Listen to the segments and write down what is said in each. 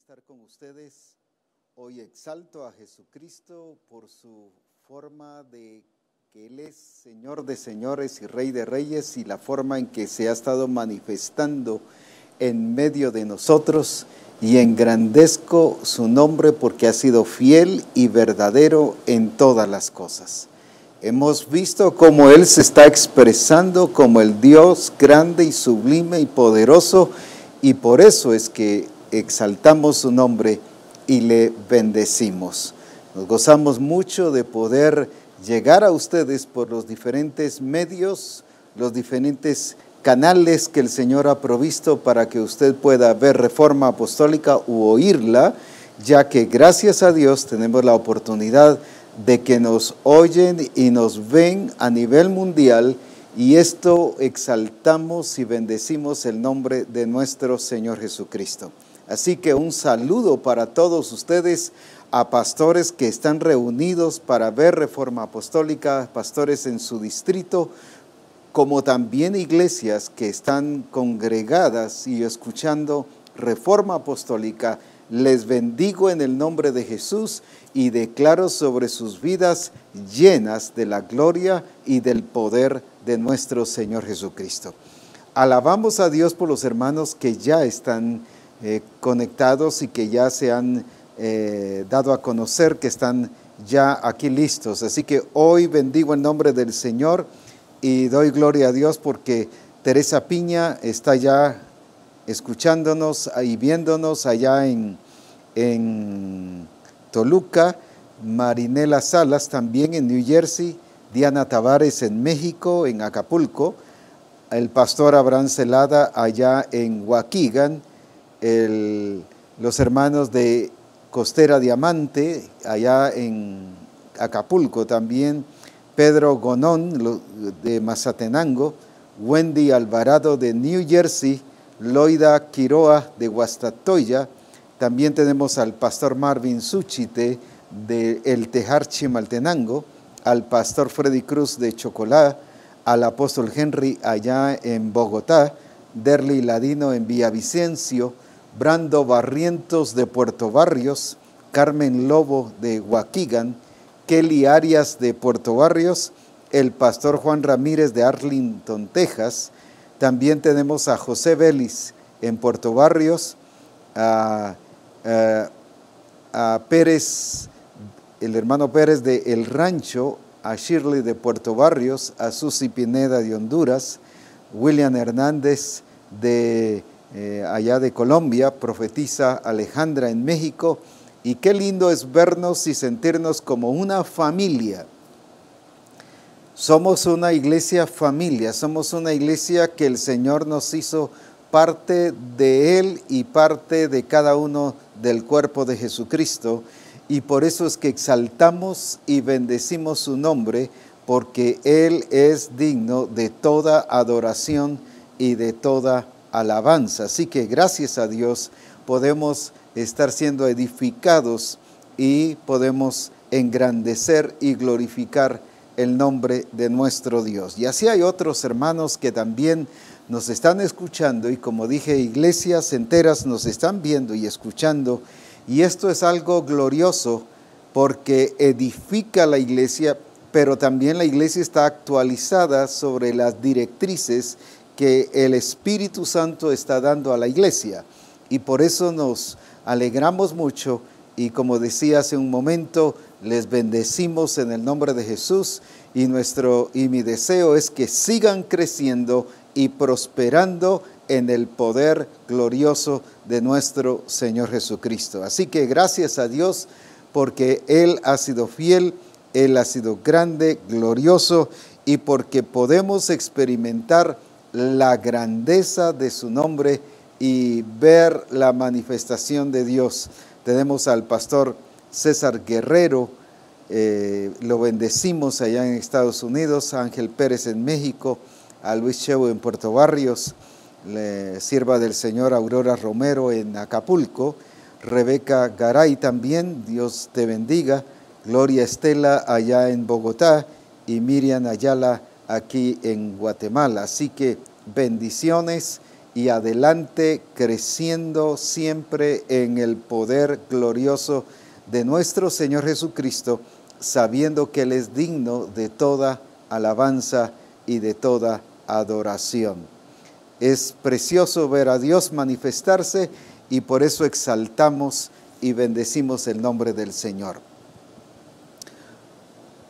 estar con ustedes. Hoy exalto a Jesucristo por su forma de que Él es Señor de señores y Rey de reyes, y la forma en que se ha estado manifestando en medio de nosotros, y engrandezco su nombre porque ha sido fiel y verdadero en todas las cosas. Hemos visto cómo Él se está expresando como el Dios grande y sublime y poderoso, y por eso es que exaltamos su nombre y le bendecimos. Nos gozamos mucho de poder llegar a ustedes por los diferentes medios, los diferentes canales que el Señor ha provisto para que usted pueda ver Reforma Apostólica u oírla, ya que gracias a Dios tenemos la oportunidad de que nos oyen y nos ven a nivel mundial, y esto exaltamos y bendecimos el nombre de nuestro Señor Jesucristo. Así que un saludo para todos ustedes, a pastores que están reunidos para ver Reforma Apostólica, pastores en su distrito, como también iglesias que están congregadas y escuchando Reforma Apostólica. Les bendigo en el nombre de Jesús y declaro sobre sus vidas llenas de la gloria y del poder de nuestro Señor Jesucristo. Alabamos a Dios por los hermanos que ya están conectados y que ya se han dado a conocer, que están ya aquí listos. Así que hoy bendigo el nombre del Señor y doy gloria a Dios porque Teresa Piña está ya escuchándonos y viéndonos allá en Toluca, Marinela Salas también en New Jersey, Diana Tavares en México, en Acapulco, el pastor Abraham Celada allá en Waukegan, los hermanos de Costera Diamante allá en Acapulco también, Pedro Gonón de Mazatenango, Wendy Alvarado de New Jersey, Loida Quiroa de Guastatoya. También tenemos al pastor Marvin Suchite de El Tejar Chimaltenango, al pastor Freddy Cruz de Chocolá, al apóstol Henry allá en Bogotá, Derly Ladino en Villavicencio, Brando Barrientos de Puerto Barrios, Carmen Lobo de Waukegan, Kelly Arias de Puerto Barrios, el pastor Juan Ramírez de Arlington, Texas. También tenemos a José Vélez en Puerto Barrios, a Pérez, el hermano Pérez de El Rancho, a Shirley de Puerto Barrios, a Susi Pineda de Honduras, William Hernández de allá de Colombia, profetisa Alejandra en México. Y qué lindo es vernos y sentirnos como una familia. Somos una iglesia familia, somos una iglesia que el Señor nos hizo parte de Él y parte de cada uno del cuerpo de Jesucristo, y por eso es que exaltamos y bendecimos su nombre, porque Él es digno de toda adoración y de toda alabanza. Así que gracias a Dios podemos estar siendo edificados y podemos engrandecer y glorificar el nombre de nuestro Dios. Y así hay otros hermanos que también nos están escuchando, y como dije, iglesias enteras nos están viendo y escuchando, y esto es algo glorioso porque edifica la iglesia, pero también la iglesia está actualizada sobre las directrices que el Espíritu Santo está dando a la iglesia, y por eso nos alegramos mucho, y como decía hace un momento, les bendecimos en el nombre de Jesús, y mi deseo es que sigan creciendo y prosperando en el poder glorioso de nuestro Señor Jesucristo. Así que gracias a Dios porque Él ha sido fiel, Él ha sido grande, glorioso, y porque podemos experimentar la grandeza de su nombre y ver la manifestación de Dios. Tenemos al pastor César Guerrero, lo bendecimos allá en Estados Unidos, a Ángel Pérez en México, a Luis Cheu en Puerto Barrios, sierva del Señor Aurora Romero en Acapulco, Rebeca Garay también, Dios te bendiga, Gloria Estela allá en Bogotá y Miriam Ayala aquí en Guatemala. Así que bendiciones y adelante, creciendo siempre en el poder glorioso de nuestro Señor Jesucristo, sabiendo que Él es digno de toda alabanza y de toda adoración. Es precioso ver a Dios manifestarse y por eso exaltamos y bendecimos el nombre del Señor.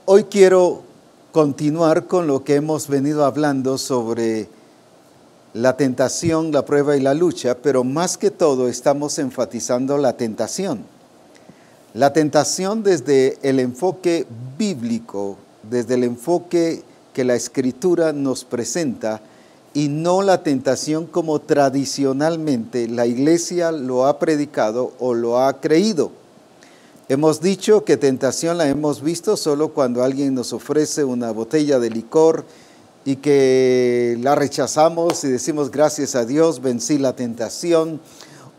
Hoy quiero continuar con lo que hemos venido hablando sobre la tentación, la prueba y la lucha, pero más que todo estamos enfatizando la tentación. La tentación desde el enfoque bíblico, desde el enfoque que la Escritura nos presenta, y no la tentación como tradicionalmente la Iglesia lo ha predicado o lo ha creído. Hemos dicho que tentación la hemos visto solo cuando alguien nos ofrece una botella de licor y que la rechazamos y decimos gracias a Dios, vencí la tentación.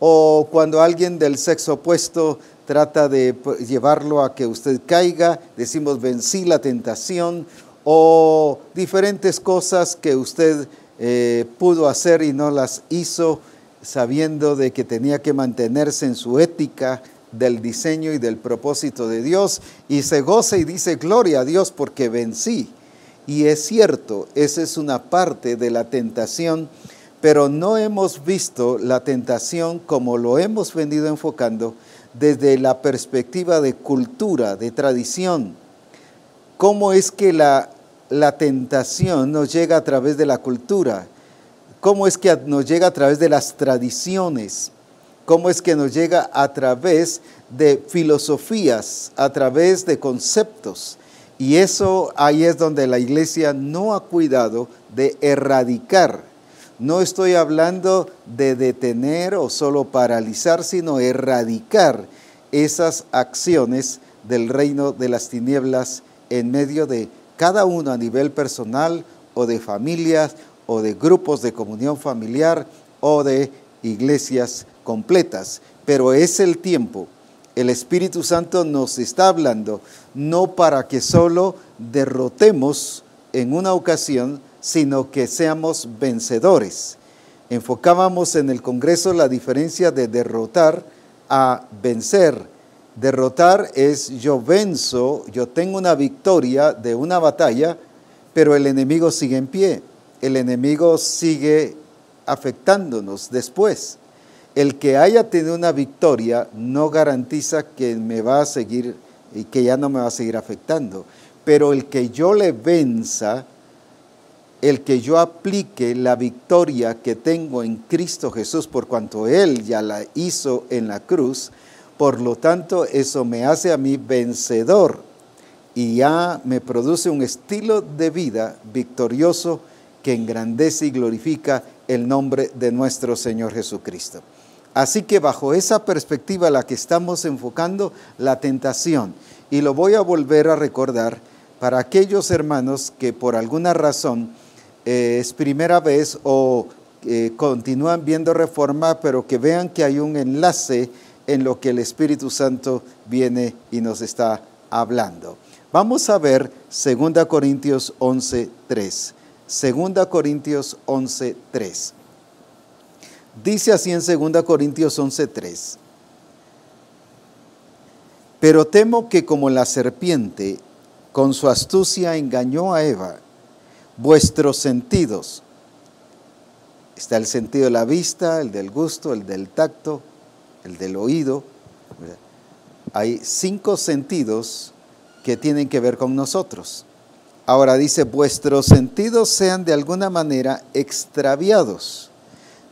O cuando alguien del sexo opuesto trata de llevarlo a que usted caiga, decimos vencí la tentación. O diferentes cosas que usted pudo hacer y no las hizo, sabiendo de que tenía que mantenerse en su ética del diseño y del propósito de Dios, y se goza y dice gloria a Dios porque vencí. Y es cierto, esa es una parte de la tentación, pero no hemos visto la tentación como lo hemos venido enfocando desde la perspectiva de cultura, de tradición. ¿Cómo es que la tentación nos llega a través de la cultura? ¿Cómo es que nos llega a través de las tradiciones? ¿Cómo es que nos llega a través de filosofías, a través de conceptos? Y eso ahí es donde la Iglesia no ha cuidado de erradicar. No estoy hablando de detener o solo paralizar, sino erradicar esas acciones del reino de las tinieblas en medio de cada uno a nivel personal o de familias o de grupos de comunión familiar o de iglesias completas. Pero es el tiempo. El Espíritu Santo nos está hablando no para que solo derrotemos en una ocasión, sino que seamos vencedores. Enfocábamos en el Congreso la diferencia de derrotar a vencer. Derrotar es yo venzo, yo tengo una victoria de una batalla, pero el enemigo sigue en pie. El enemigo sigue afectándonos después. El que haya tenido una victoria no garantiza que me va a seguir y que ya no me va a seguir afectando. Pero el que yo le venza, el que yo aplique la victoria que tengo en Cristo Jesús, por cuanto Él ya la hizo en la cruz, por lo tanto eso me hace a mí vencedor y ya me produce un estilo de vida victorioso que engrandece y glorifica el nombre de nuestro Señor Jesucristo. Así que bajo esa perspectiva la que estamos enfocando la tentación, y lo voy a volver a recordar para aquellos hermanos que por alguna razón es primera vez o continúan viendo Reforma, pero que vean que hay un enlace en lo que el Espíritu Santo viene y nos está hablando. Vamos a ver 2 Corintios 11:3. 2 Corintios 11:3. Dice así en 2 Corintios 11:3. Pero temo que como la serpiente con su astucia engañó a Eva, vuestros sentidos, está el sentido de la vista, el del gusto, el del tacto, el del oído. Hay 5 sentidos que tienen que ver con nosotros. Ahora dice, vuestros sentidos sean de alguna manera extraviados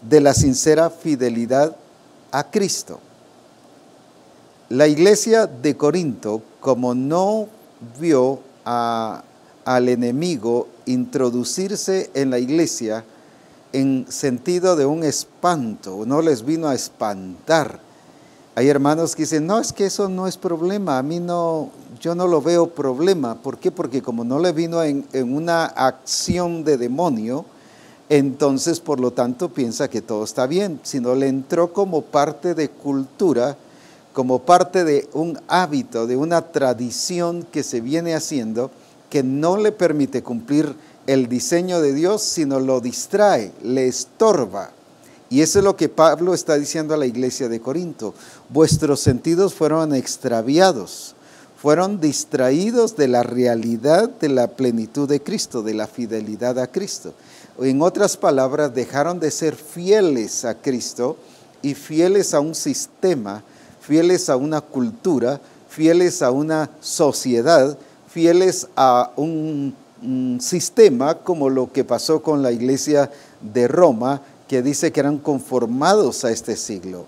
de la sincera fidelidad a Cristo. La iglesia de Corinto, como no vio al enemigo introducirse en la iglesia en sentido de un espanto, no les vino a espantar. Hay hermanos que dicen, no, es que eso no es problema, a mí no, yo no lo veo problema. ¿Por qué? Porque como no le vino en una acción de demonio, entonces por lo tanto piensa que todo está bien, sino le entró como parte de cultura, como parte de un hábito, de una tradición que se viene haciendo, que no le permite cumplir el diseño de Dios, sino lo distrae, le estorba. Y eso es lo que Pablo está diciendo a la iglesia de Corinto. Vuestros sentidos fueron extraviados, fueron distraídos de la realidad de la plenitud de Cristo, de la fidelidad a Cristo. En otras palabras, dejaron de ser fieles a Cristo y fieles a un sistema, fieles a una cultura, fieles a una sociedad, fieles a un sistema como lo que pasó con la iglesia de Roma, que dice que eran conformados a este siglo.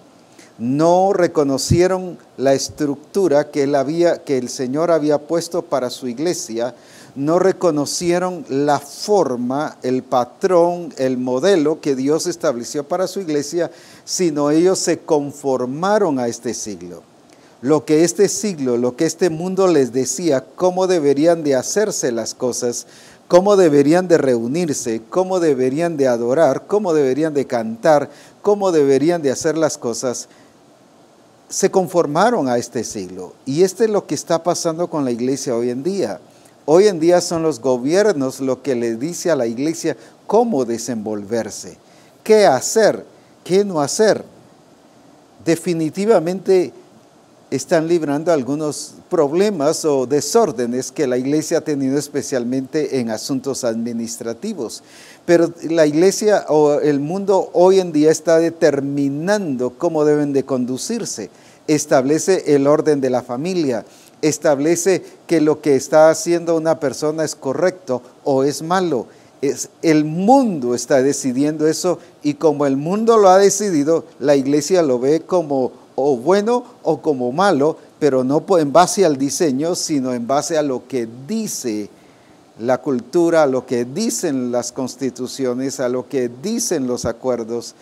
No reconocieron la estructura que el Señor había puesto para su iglesia, no reconocieron la forma, el patrón, el modelo que Dios estableció para su iglesia, sino ellos se conformaron a este siglo. Lo que este siglo, lo que este mundo les decía, cómo deberían de hacerse las cosas, cómo deberían de reunirse, cómo deberían de adorar, cómo deberían de cantar, cómo deberían de hacer las cosas, se conformaron a este siglo. Y esto es lo que está pasando con la iglesia hoy en día. Hoy en día son los gobiernos lo que le dice a la iglesia cómo desenvolverse, qué hacer, qué no hacer. Definitivamente están librando algunos problemas o desórdenes que la iglesia ha tenido, especialmente en asuntos administrativos. Pero la iglesia o el mundo hoy en día está determinando cómo deben de conducirse. Establece el orden de la familia, establece que lo que está haciendo una persona es correcto o es malo. El mundo está decidiendo eso, y como el mundo lo ha decidido, la iglesia lo ve como o bueno o como malo, pero no en base al diseño, sino en base a lo que dice la cultura, a lo que dicen las constituciones, a lo que dicen los acuerdos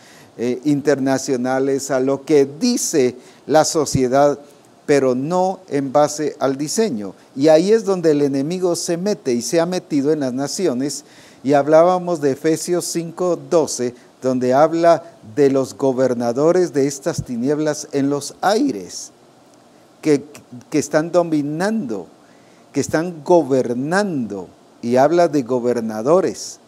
internacionales, a lo que dice la sociedad, pero no en base al diseño. Y ahí es donde el enemigo se mete y se ha metido en las naciones. Y hablábamos de Efesios 5:12, donde habla de los gobernadores de estas tinieblas en los aires, que están dominando, que están gobernando, y habla de gobernadores.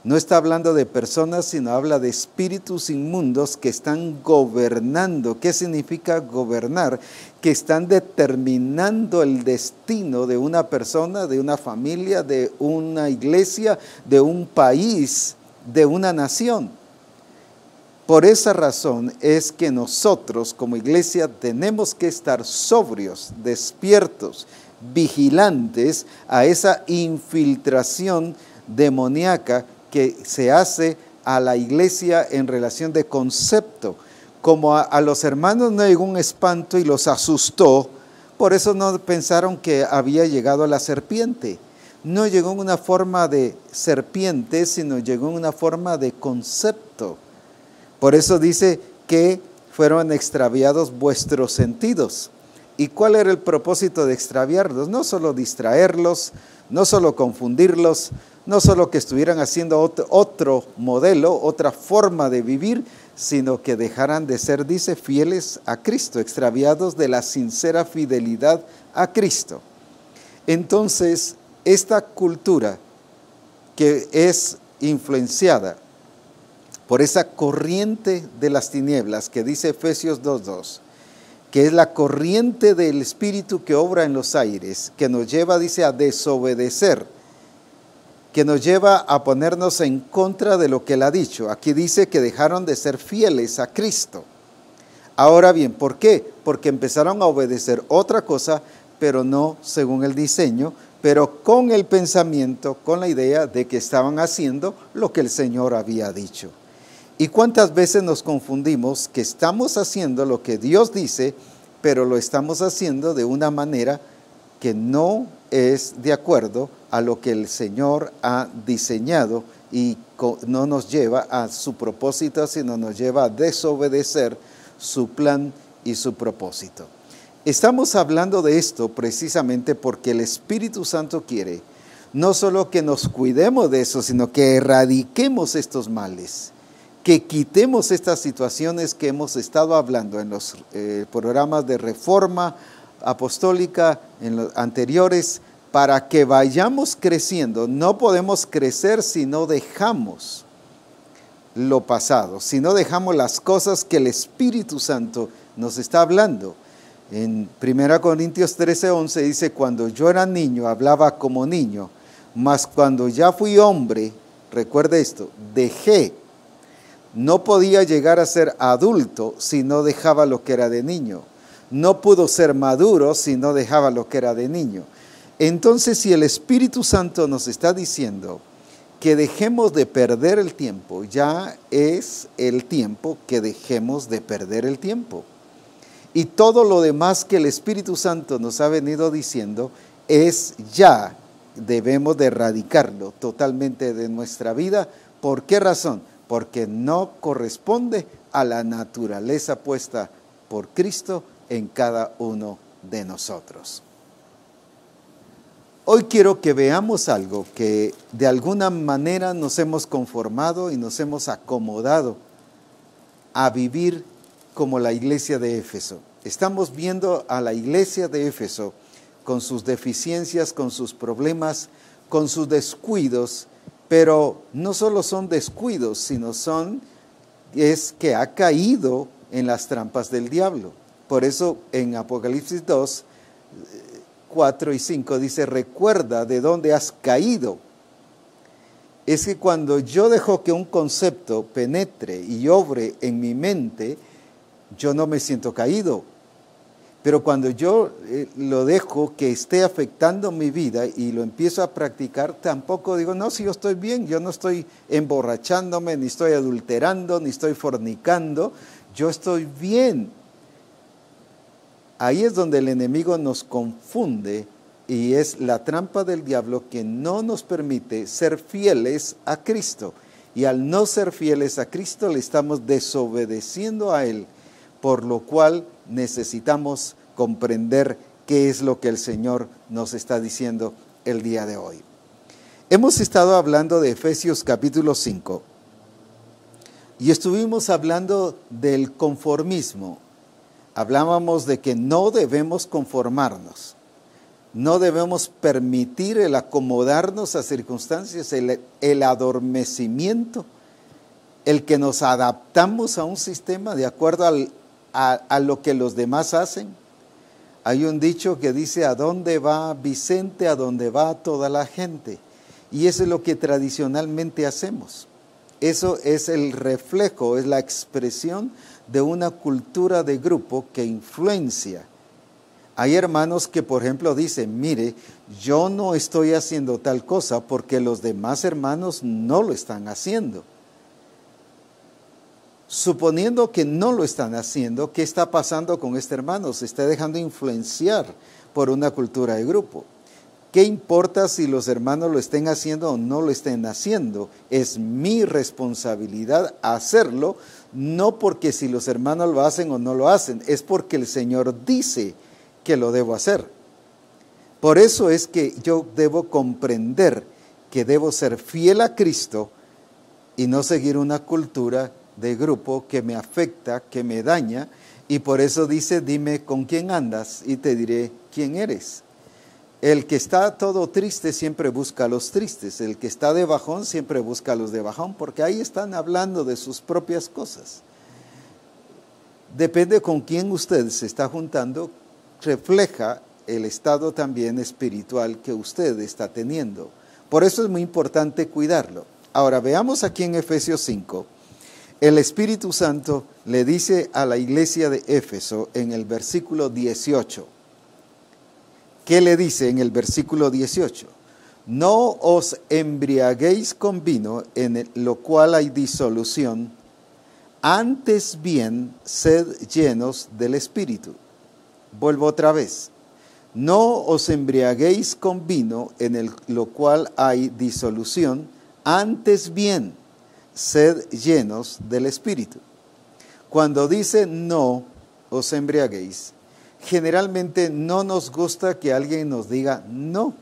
No está hablando de personas, sino habla de espíritus inmundos que están gobernando. ¿Qué significa gobernar? Que están determinando el destino de una persona, de una familia, de una iglesia, de un país, de una nación. Por esa razón es que nosotros como iglesia tenemos que estar sobrios, despiertos, vigilantes a esa infiltración demoníaca que se hace a la iglesia en relación de concepto. Como a los hermanos no llegó un espanto y los asustó, por eso no pensaron que había llegado la serpiente. No llegó en una forma de serpiente, sino llegó en una forma de concepto. Por eso dice que fueron extraviados vuestros sentidos. ¿Y cuál era el propósito de extraviarlos? No solo distraerlos, no solo confundirlos, no solo que estuvieran haciendo otro modelo, otra forma de vivir, sino que dejaran de ser, dice, fieles a Cristo, extraviados de la sincera fidelidad a Cristo. Entonces, esta cultura que es influenciada por esa corriente de las tinieblas que dice Efesios 2:2, que es la corriente del espíritu que obra en los aires, que nos lleva, dice, a desobedecer, que nos lleva a ponernos en contra de lo que él ha dicho. Aquí dice que dejaron de ser fieles a Cristo. Ahora bien, ¿por qué? Porque empezaron a obedecer otra cosa, pero no según el diseño, pero con el pensamiento, con la idea de que estaban haciendo lo que el Señor había dicho. ¿Y cuántas veces nos confundimos que estamos haciendo lo que Dios dice, pero lo estamos haciendo de una manera que no es de acuerdo a lo que el Señor ha diseñado, y no nos lleva a su propósito, sino nos lleva a desobedecer su plan y su propósito? Estamos hablando de esto precisamente porque el Espíritu Santo quiere no solo que nos cuidemos de eso, sino que erradiquemos estos males, que quitemos estas situaciones que hemos estado hablando en los programas de Reforma Apostólica, en los anteriores, para que vayamos creciendo. No podemos crecer si no dejamos lo pasado, sino dejamos las cosas que el Espíritu Santo nos está hablando. En 1 Corintios 13:11 dice, cuando yo era niño hablaba como niño, mas cuando ya fui hombre, recuerde esto, dejé. No podía llegar a ser adulto si no dejaba lo que era de niño. No pudo ser maduro si no dejaba lo que era de niño. Entonces, si el Espíritu Santo nos está diciendo que dejemos de perder el tiempo, ya es el tiempo que dejemos de perder el tiempo. Y todo lo demás que el Espíritu Santo nos ha venido diciendo es ya, debemos de erradicarlo totalmente de nuestra vida. ¿Por qué razón? Porque no corresponde a la naturaleza puesta por Cristo en cada uno de nosotros. Hoy quiero que veamos algo que de alguna manera nos hemos conformado y nos hemos acomodado a vivir como la iglesia de Éfeso. Estamos viendo a la iglesia de Éfeso con sus deficiencias, con sus problemas, con sus descuidos, pero no solo son descuidos, sino es que ha caído en las trampas del diablo. Por eso en Apocalipsis 2, 4 y 5 dice, recuerda de dónde has caído. Es que cuando yo dejo que un concepto penetre y obre en mi mente, yo no me siento caído. Pero cuando yo lo dejo que esté afectando mi vida y lo empiezo a practicar, tampoco digo, no, si yo estoy bien, yo no estoy emborrachándome, ni estoy adulterando, ni estoy fornicando, yo estoy bien. Ahí es donde el enemigo nos confunde y es la trampa del diablo que no nos permite ser fieles a Cristo. Y al no ser fieles a Cristo le estamos desobedeciendo a Él, por lo cual necesitamos comprender qué es lo que el Señor nos está diciendo el día de hoy. Hemos estado hablando de Efesios capítulo 5 y estuvimos hablando del conformismo. Hablábamos de que no debemos conformarnos, no debemos permitir el acomodarnos a circunstancias, el adormecimiento, el que nos adaptamos a un sistema de acuerdo a lo que los demás hacen. Hay un dicho que dice, ¿a dónde va Vicente? A dónde va toda la gente. Y eso es lo que tradicionalmente hacemos. Eso es el reflejo, es la expresión de una cultura de grupo que influencia. Hay hermanos que, por ejemplo, dicen, mire, yo no estoy haciendo tal cosa porque los demás hermanos no lo están haciendo. Suponiendo que no lo están haciendo, ¿qué está pasando con este hermano? Se está dejando influenciar por una cultura de grupo. ¿Qué importa si los hermanos lo estén haciendo o no lo estén haciendo? Es mi responsabilidad hacerlo, no porque si los hermanos lo hacen o no lo hacen, es porque el Señor dice que lo debo hacer. Por eso es que yo debo comprender que debo ser fiel a Cristo y no seguir una cultura de grupo que me afecta, que me daña, y por eso dice, dime con quién andas y te diré quién eres. El que está todo triste siempre busca a los tristes, el que está de bajón siempre busca a los de bajón, porque ahí están hablando de sus propias cosas. Depende con quién usted se está juntando, refleja el estado también espiritual que usted está teniendo. Por eso es muy importante cuidarlo. Ahora veamos aquí en Efesios 5. El Espíritu Santo le dice a la iglesia de Éfeso en el versículo 18. ¿Qué le dice en el versículo 18? No os embriaguéis con vino, en lo cual hay disolución, antes bien sed llenos del Espíritu. Vuelvo otra vez. No os embriaguéis con vino, en lo cual hay disolución, antes bien sed llenos del Espíritu. Cuando dice no os embriaguéis, generalmente no nos gusta que alguien nos diga no.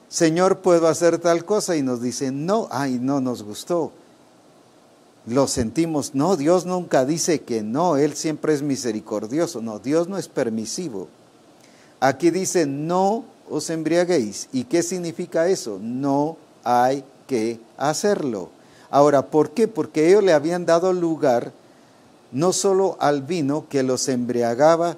Señor, ¿puedo hacer tal cosa? Y nos dice no, ay, no nos gustó. Lo sentimos, no, Dios nunca dice que no, Él siempre es misericordioso. No, Dios no es permisivo. Aquí dice no os embriaguéis. ¿Y qué significa eso? No hay que hacerlo. Ahora, ¿por qué? Porque ellos le habían dado lugar no solo al vino que los embriagaba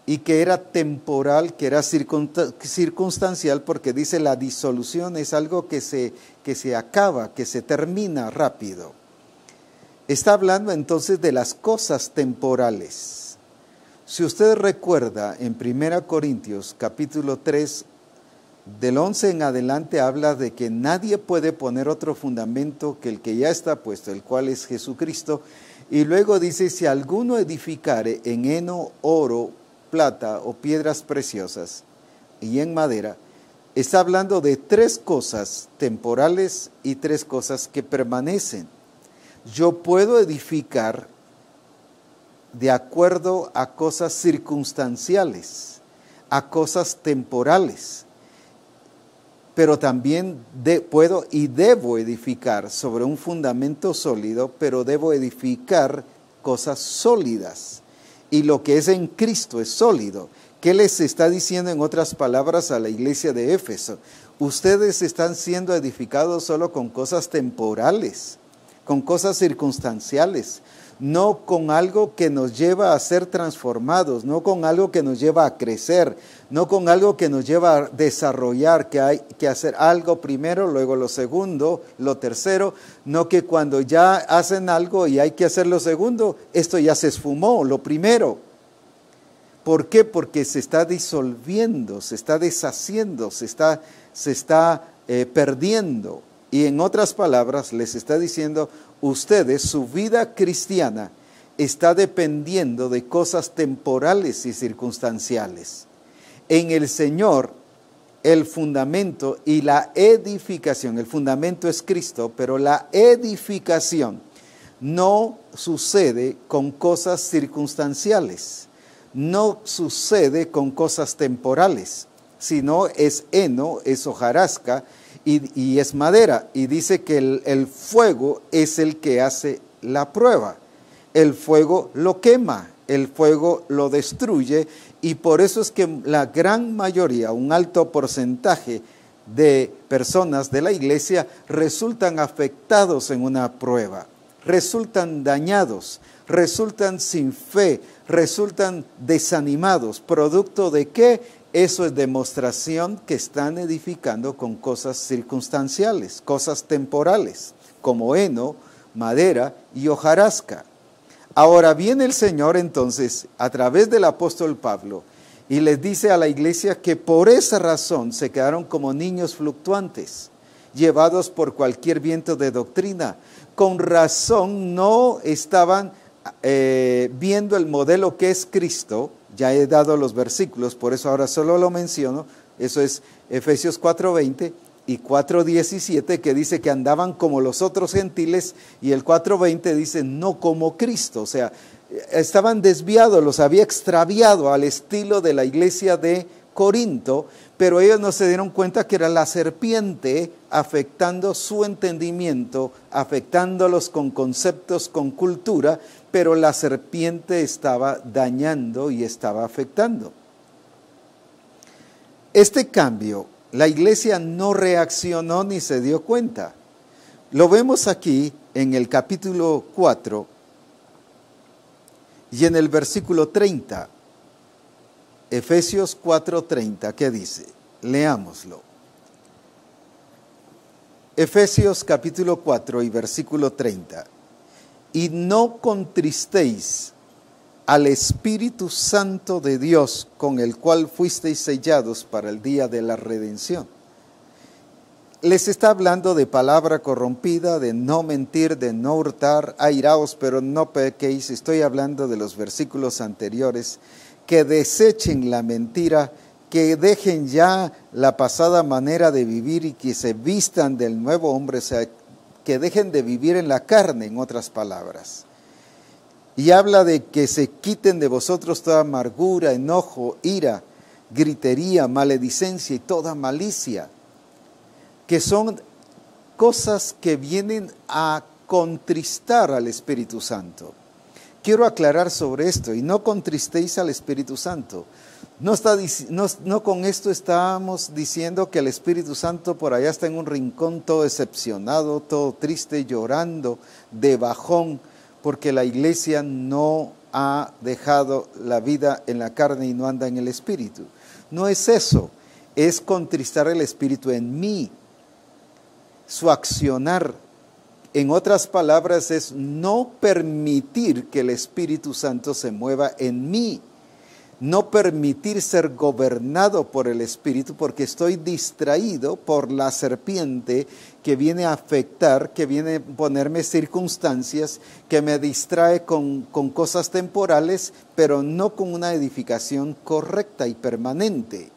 y que era temporal, que era circunstancial, porque dice la disolución es algo que se acaba, que se termina rápido. Está hablando entonces de las cosas temporales. Si usted recuerda, en 1 Corintios capítulo 3, del 11 en adelante habla de que nadie puede poner otro fundamento que el que ya está puesto, el cual es Jesucristo. Y luego dice, si alguno edificare en heno, oro, plata o piedras preciosas y en madera, está hablando de 3 cosas temporales y 3 cosas que permanecen. Yo puedo edificar de acuerdo a cosas circunstanciales, a cosas temporales, pero también puedo y debo edificar sobre un fundamento sólido, pero debo edificar cosas sólidas. Y lo que es en Cristo es sólido. ¿Qué les está diciendo en otras palabras a la iglesia de Éfeso? Ustedes están siendo edificados solo con cosas temporales, con cosas circunstanciales, no con algo que nos lleva a ser transformados, no con algo que nos lleva a crecer, no con algo que nos lleva a desarrollar, que hay que hacer algo primero, luego lo segundo, lo tercero, no que cuando ya hacen algo y hay que hacer lo segundo, esto ya se esfumó, lo primero. ¿Por qué? Porque se está disolviendo, se está deshaciendo, se está perdiendo. Y en otras palabras les está diciendo, ustedes, su vida cristiana está dependiendo de cosas temporales y circunstanciales. En el Señor, el fundamento y la edificación, el fundamento es Cristo, pero la edificación no sucede con cosas circunstanciales, no sucede con cosas temporales, sino es heno, es hojarasca, y es madera, y dice que el fuego es el que hace la prueba. El fuego lo quema, el fuego lo destruye, y por eso es que la gran mayoría, un alto porcentaje de personas de la iglesia resultan afectados en una prueba, resultan dañados, resultan sin fe, resultan desanimados. ¿Producto de qué? Eso es demostración que están edificando con cosas circunstanciales, cosas temporales, como heno, madera y hojarasca. Ahora viene el Señor entonces, a través del apóstol Pablo, y les dice a la iglesia que por esa razón se quedaron como niños fluctuantes, llevados por cualquier viento de doctrina. Con razón no estaban viendo el modelo que es Cristo. Ya he dado los versículos, por eso ahora solo lo menciono. Eso es Efesios 4:20 y 4:17, que dice que andaban como los otros gentiles, y el 4:20 dice no como Cristo. O sea, estaban desviados, los había extraviado al estilo de la iglesia de Corinto, pero ellos no se dieron cuenta que era la serpiente afectando su entendimiento, afectándolos con conceptos, con cultura, pero la serpiente estaba dañando y estaba afectando. Este cambio, la iglesia no reaccionó ni se dio cuenta. Lo vemos aquí en el capítulo 4 y en el versículo 30. Efesios 4:30, ¿qué dice? Leámoslo. Efesios capítulo 4 y versículo 30. Y no contristéis al Espíritu Santo de Dios, con el cual fuisteis sellados para el día de la redención. Les está hablando de palabra corrompida, de no mentir, de no hurtar, airaos pero no pequéis. Estoy hablando de los versículos anteriores. Que desechen la mentira, que dejen ya la pasada manera de vivir y que se vistan del nuevo hombre, o sea, que dejen de vivir en la carne, en otras palabras. Y habla de que se quiten de vosotros toda amargura, enojo, ira, gritería, maledicencia y toda malicia, que son cosas que vienen a contristar al Espíritu Santo. Quiero aclarar sobre esto, y no contristéis al Espíritu Santo. No con esto estamos diciendo que el Espíritu Santo por allá está en un rincón todo decepcionado, todo triste, llorando, de bajón, porque la iglesia no ha dejado la vida en la carne y no anda en el Espíritu. No es eso, es contristar el Espíritu en mí, su accionar. En otras palabras, es no permitir que el Espíritu Santo se mueva en mí. No permitir ser gobernado por el Espíritu porque estoy distraído por la serpiente que viene a afectar, que viene a ponerme circunstancias, que me distrae con cosas temporales, pero no con una edificación correcta y permanente.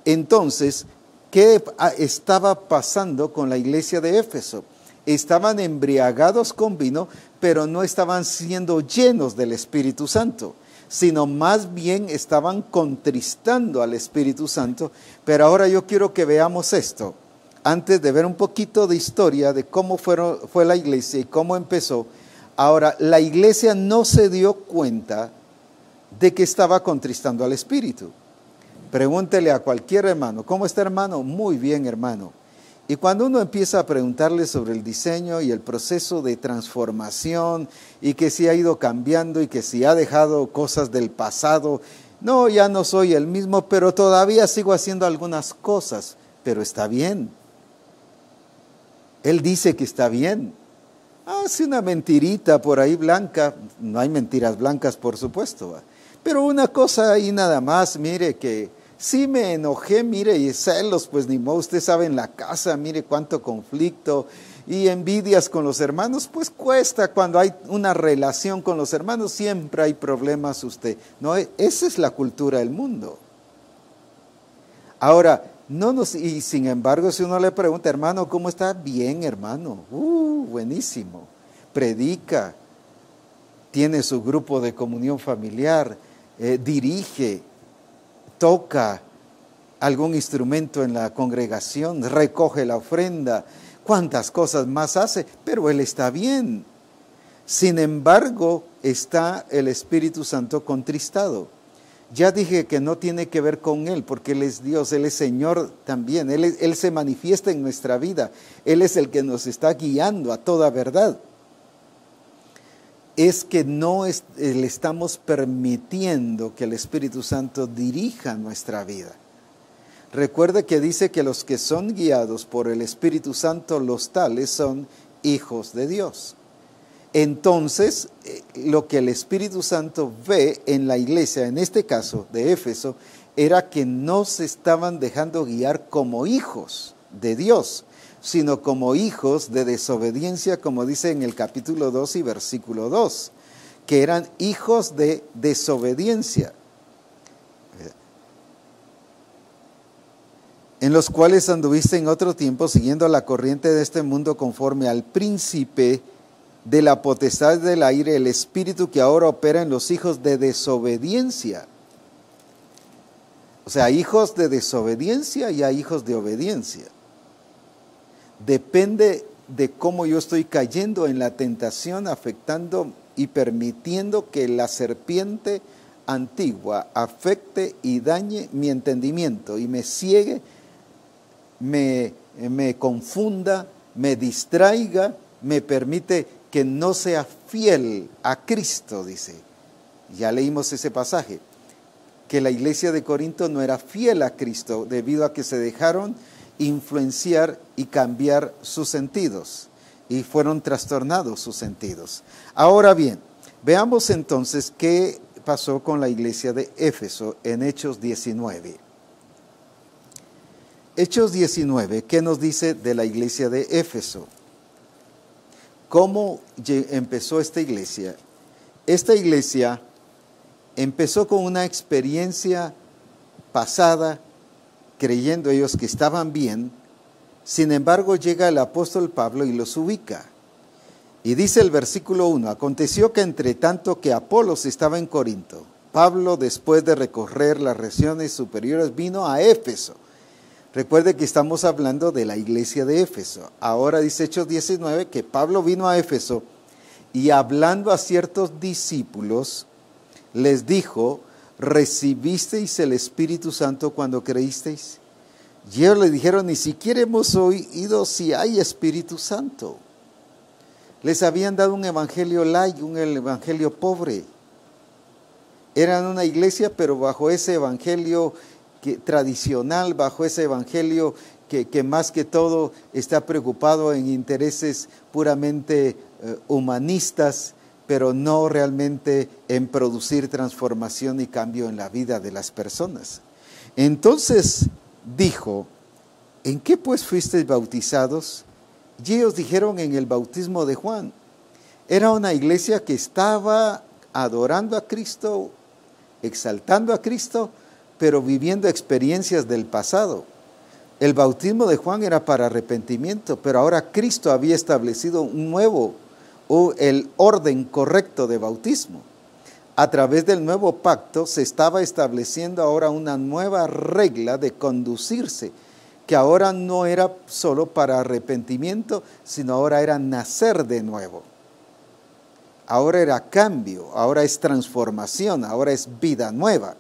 Entonces, ¿qué estaba pasando con la iglesia de Éfeso? Estaban embriagados con vino, pero no estaban siendo llenos del Espíritu Santo, sino más bien estaban contristando al Espíritu Santo. Pero ahora yo quiero que veamos esto, antes de ver un poquito de historia de cómo fue la iglesia y cómo empezó. Ahora, la iglesia no se dio cuenta de que estaba contristando al Espíritu. Pregúntele a cualquier hermano, ¿cómo está hermano? Muy bien, hermano. Y cuando uno empieza a preguntarle sobre el diseño y el proceso de transformación y que si ha ido cambiando y que si ha dejado cosas del pasado, no, ya no soy el mismo, pero todavía sigo haciendo algunas cosas, pero está bien. Él dice que está bien. Hace una mentirita por ahí blanca, no hay mentiras blancas por supuesto, pero una cosa ahí nada más, mire que sí me enojé, mire, y celos, pues ni modo, usted sabe en la casa, mire cuánto conflicto y envidias con los hermanos, pues cuesta cuando hay una relación con los hermanos, siempre hay problemas usted. No, esa es la cultura del mundo. Ahora, y sin embargo, si uno le pregunta, hermano, ¿cómo está? Bien, hermano, buenísimo, predica, tiene su grupo de comunión familiar, dirige, toca algún instrumento en la congregación, recoge la ofrenda, cuántas cosas más hace, pero él está bien. Sin embargo, está el Espíritu Santo contristado. Ya dije que no tiene que ver con Él, porque Él es Dios, Él es Señor también, Él se manifiesta en nuestra vida, Él es el que nos está guiando a toda verdad. Es que no le estamos permitiendo que el Espíritu Santo dirija nuestra vida. Recuerde que dice que los que son guiados por el Espíritu Santo, los tales son hijos de Dios. Entonces, lo que el Espíritu Santo ve en la iglesia, en este caso de Éfeso, era que no se estaban dejando guiar como hijos de Dios, sino como hijos de desobediencia, como dice en el capítulo 2 y versículo 2, que eran hijos de desobediencia, en los cuales anduviste en otro tiempo siguiendo la corriente de este mundo conforme al príncipe de la potestad del aire, el espíritu que ahora opera en los hijos de desobediencia. O sea, hijos de desobediencia y hay hijos de obediencia. Depende de cómo yo estoy cayendo en la tentación, afectando y permitiendo que la serpiente antigua afecte y dañe mi entendimiento y me ciegue, me confunda, me distraiga, me permite que no sea fiel a Cristo, dice. Ya leímos ese pasaje, que la iglesia de Corinto no era fiel a Cristo debido a que se dejaron influenciar y cambiar sus sentidos y fueron trastornados sus sentidos. Ahora bien, veamos entonces qué pasó con la iglesia de Éfeso en Hechos 19. Hechos 19, ¿qué nos dice de la iglesia de Éfeso? ¿Cómo empezó esta iglesia? Esta iglesia empezó con una experiencia pasada, creyendo ellos que estaban bien. Sin embargo, llega el apóstol Pablo y los ubica. Y dice el versículo 1, aconteció que entre tanto que Apolos estaba en Corinto, Pablo, después de recorrer las regiones superiores, vino a Éfeso. Recuerde que estamos hablando de la iglesia de Éfeso. Ahora dice Hechos 19 que Pablo vino a Éfeso y hablando a ciertos discípulos, les dijo, ¿recibisteis el Espíritu Santo cuando creísteis? Y ellos le dijeron, ni siquiera hemos oído si hay Espíritu Santo. Les habían dado un evangelio light, un evangelio pobre. Eran una iglesia, pero bajo ese evangelio tradicional, bajo ese evangelio que más que todo está preocupado en intereses puramente humanistas, pero no realmente en producir transformación y cambio en la vida de las personas. Entonces dijo, ¿en qué pues fuisteis bautizados? Y ellos dijeron, en el bautismo de Juan. Era una iglesia que estaba adorando a Cristo, exaltando a Cristo, pero viviendo experiencias del pasado. El bautismo de Juan era para arrepentimiento, pero ahora Cristo había establecido un nuevo, o el orden correcto de bautismo. A través del nuevo pacto se estaba estableciendo ahora una nueva regla de conducirse, que ahora no era solo para arrepentimiento, sino ahora era nacer de nuevo. Ahora era cambio, ahora es transformación, ahora es vida nueva.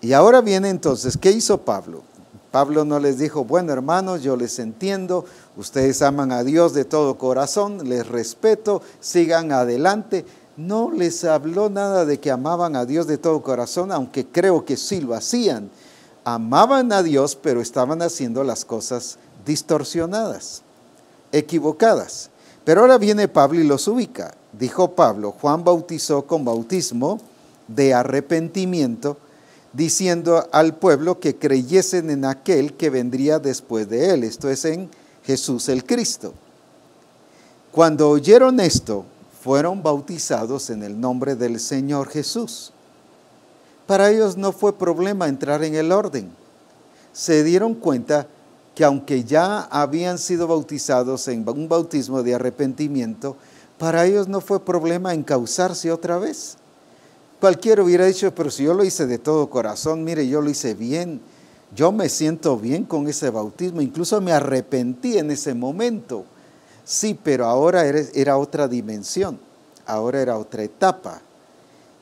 Y ahora viene entonces, ¿qué hizo Pablo? Pablo no les dijo, bueno hermanos, yo les entiendo, ustedes aman a Dios de todo corazón, les respeto, sigan adelante. No les habló nada de que amaban a Dios de todo corazón, aunque creo que sí lo hacían. Amaban a Dios, pero estaban haciendo las cosas distorsionadas, equivocadas. Pero ahora viene Pablo y los ubica. Dijo Pablo, Juan bautizó con bautismo de arrepentimiento, diciendo al pueblo que creyesen en aquel que vendría después de él, esto es en Jesús el Cristo. Cuando oyeron esto, fueron bautizados en el nombre del Señor Jesús. Para ellos no fue problema entrar en el orden. Se dieron cuenta que aunque ya habían sido bautizados en un bautismo de arrepentimiento, para ellos no fue problema encauzarse otra vez. Cualquiera hubiera dicho, pero si yo lo hice de todo corazón, mire, yo lo hice bien, yo me siento bien con ese bautismo, incluso me arrepentí en ese momento. Sí, pero ahora era otra dimensión, ahora era otra etapa.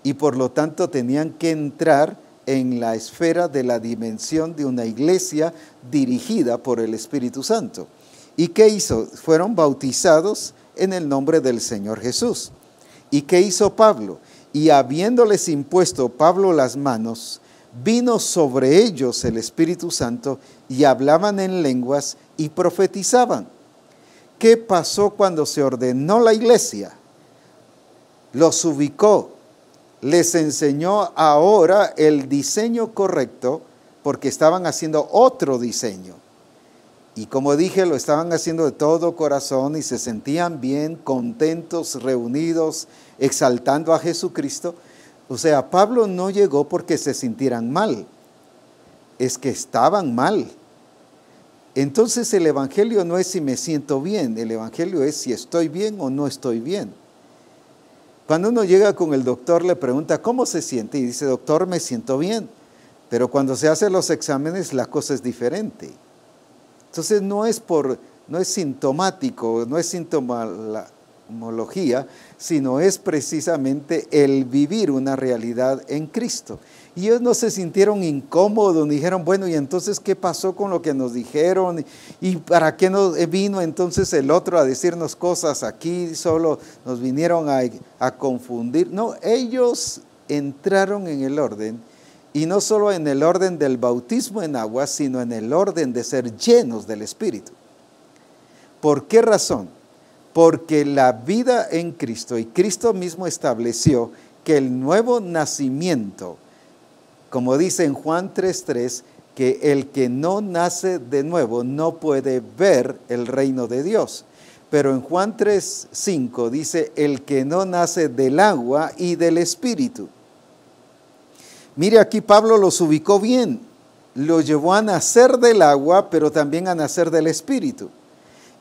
Y por lo tanto tenían que entrar en la esfera de la dimensión de una iglesia dirigida por el Espíritu Santo. ¿Y qué hizo? Fueron bautizados en el nombre del Señor Jesús. ¿Y qué hizo Pablo? Y habiéndoles impuesto Pablo las manos, vino sobre ellos el Espíritu Santo y hablaban en lenguas y profetizaban. ¿Qué pasó cuando se ordenó la iglesia? Los ubicó, les enseñó ahora el diseño correcto porque estaban haciendo otro diseño. Y como dije, lo estaban haciendo de todo corazón y se sentían bien, contentos, reunidos, exaltando a Jesucristo. O sea, Pablo no llegó porque se sintieran mal, es que estaban mal. Entonces el evangelio no es si me siento bien, el evangelio es si estoy bien o no estoy bien. Cuando uno llega con el doctor le pregunta ¿cómo se siente? Y dice, doctor, me siento bien. Pero cuando se hacen los exámenes la cosa es diferente. Entonces no es sintomático, no es sintomología, sino es precisamente el vivir una realidad en Cristo. Y ellos no se sintieron incómodos, ni dijeron, bueno, ¿y entonces qué pasó con lo que nos dijeron? ¿Y para qué nos vino entonces el otro a decirnos cosas aquí? Solo nos vinieron a confundir. No, ellos entraron en el orden, y no solo en el orden del bautismo en agua, sino en el orden de ser llenos del Espíritu. ¿Por qué razón? Porque la vida en Cristo, y Cristo mismo estableció que el nuevo nacimiento, como dice en Juan 3:3, que el que no nace de nuevo no puede ver el reino de Dios. Pero en Juan 3:5 dice, el que no nace del agua y del Espíritu. Mire, aquí Pablo los ubicó bien, los llevó a nacer del agua, pero también a nacer del Espíritu.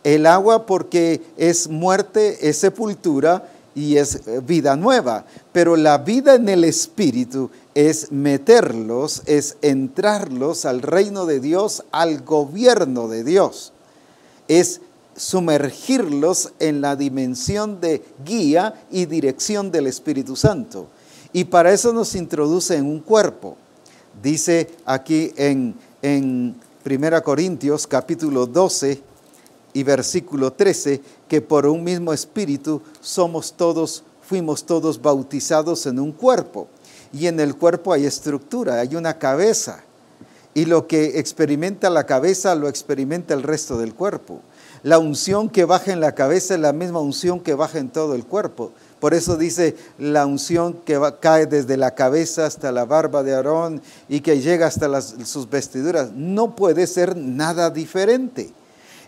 El agua porque es muerte, es sepultura y es vida nueva, pero la vida en el Espíritu es meterlos, es entrarlos al reino de Dios, al gobierno de Dios, es sumergirlos en la dimensión de guía y dirección del Espíritu Santo. Y para eso nos introduce en un cuerpo. Dice aquí en 1 Corintios capítulo 12 y versículo 13, que por un mismo espíritu fuimos todos bautizados en un cuerpo. Y en el cuerpo hay estructura, hay una cabeza. Y lo que experimenta la cabeza lo experimenta el resto del cuerpo. La unción que baja en la cabeza es la misma unción que baja en todo el cuerpo. Por eso dice la unción que cae desde la cabeza hasta la barba de Aarón y que llega hasta sus vestiduras. No puede ser nada diferente.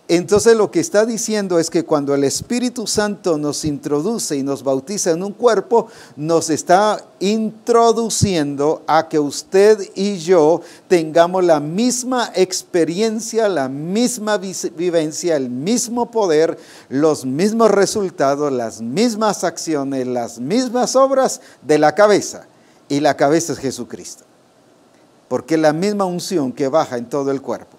Entonces lo que está diciendo es que cuando el Espíritu Santo nos introduce y nos bautiza en un cuerpo, nos está introduciendo a que usted y yo tengamos la misma experiencia, la misma vivencia, el mismo poder, los mismos resultados, las mismas acciones, las mismas obras de la cabeza. Y la cabeza es Jesucristo. Porque es la misma unción que baja en todo el cuerpo.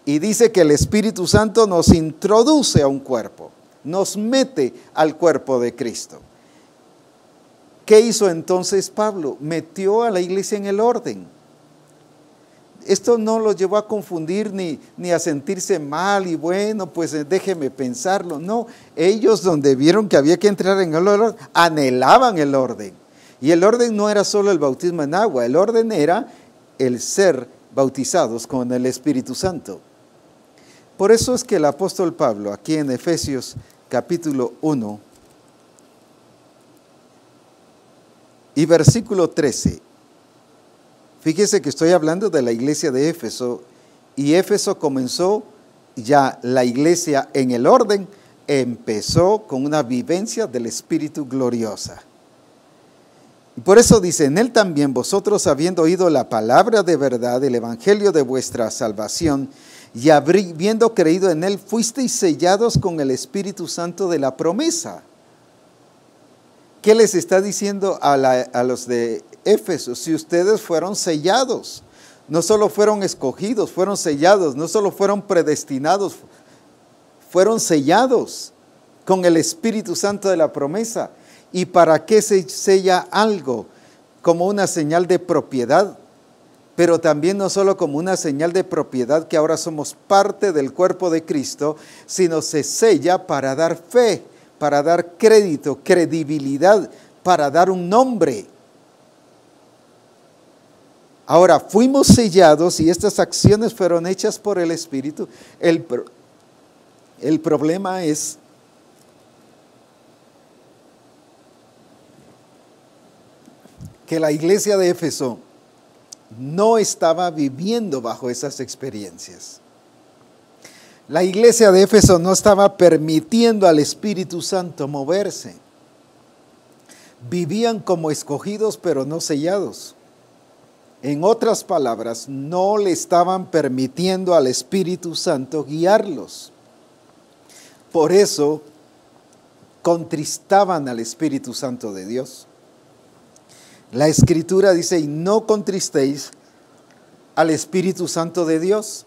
Y dice que el Espíritu Santo nos introduce a un cuerpo, nos mete al cuerpo de Cristo. ¿Qué hizo entonces Pablo? Metió a la iglesia en el orden. Esto no lo llevó a confundir ni a sentirse mal y bueno, pues déjeme pensarlo. No, ellos donde vieron que había que entrar en el orden, anhelaban el orden. Y el orden no era solo el bautismo en agua, el orden era el ser bautizados con el Espíritu Santo. Por eso es que el apóstol Pablo, aquí en Efesios capítulo 1 y versículo 13, fíjese que estoy hablando de la iglesia de Éfeso, y Éfeso comenzó ya la iglesia en el orden, empezó con una vivencia del Espíritu gloriosa. Y por eso dice, en él también vosotros, habiendo oído la palabra de verdad, el evangelio de vuestra salvación, y habiendo creído en él, fuisteis sellados con el Espíritu Santo de la promesa. ¿Qué les está diciendo a los de Éfeso? Si ustedes fueron sellados, no solo fueron escogidos, fueron sellados, no solo fueron predestinados, fueron sellados con el Espíritu Santo de la promesa. ¿Y para qué se sella algo? Como una señal de propiedad. Pero también no solo como una señal de propiedad que ahora somos parte del cuerpo de Cristo, sino se sella para dar fe, para dar crédito, credibilidad, para dar un nombre. Ahora, fuimos sellados y estas acciones fueron hechas por el Espíritu. El problema es que la iglesia de Éfeso no estaba viviendo bajo esas experiencias. La iglesia de Éfeso no estaba permitiendo al Espíritu Santo moverse. Vivían como escogidos, pero no sellados. En otras palabras, no le estaban permitiendo al Espíritu Santo guiarlos. Por eso, contristaban al Espíritu Santo de Dios. La Escritura dice, y no contristéis al Espíritu Santo de Dios.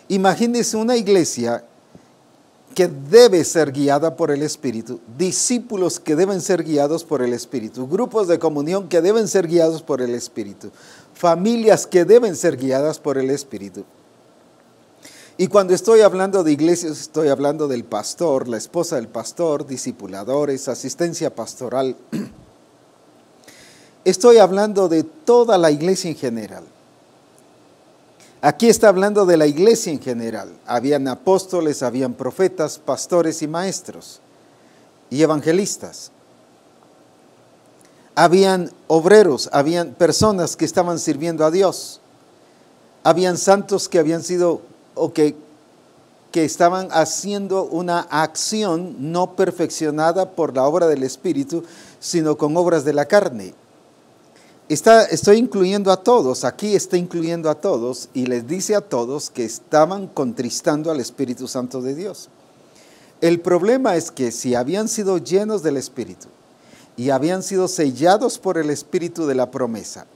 Imagínense una iglesia que debe ser guiada por el Espíritu, discípulos que deben ser guiados por el Espíritu, grupos de comunión que deben ser guiados por el Espíritu, familias que deben ser guiadas por el Espíritu. Y cuando estoy hablando de iglesias, estoy hablando del pastor, la esposa del pastor, discipuladores, asistencia pastoral. Estoy hablando de toda la iglesia en general. Aquí está hablando de la iglesia en general. Habían apóstoles, habían profetas, pastores y maestros y evangelistas. Habían obreros, habían personas que estaban sirviendo a Dios. Habían santos que habían sido o que estaban haciendo una acción no perfeccionada por la obra del Espíritu, sino con obras de la carne. Estoy incluyendo a todos, aquí está incluyendo a todos y les dice a todos que estaban contristando al Espíritu Santo de Dios. El problema es que si habían sido llenos del Espíritu y habían sido sellados por el Espíritu de la promesa,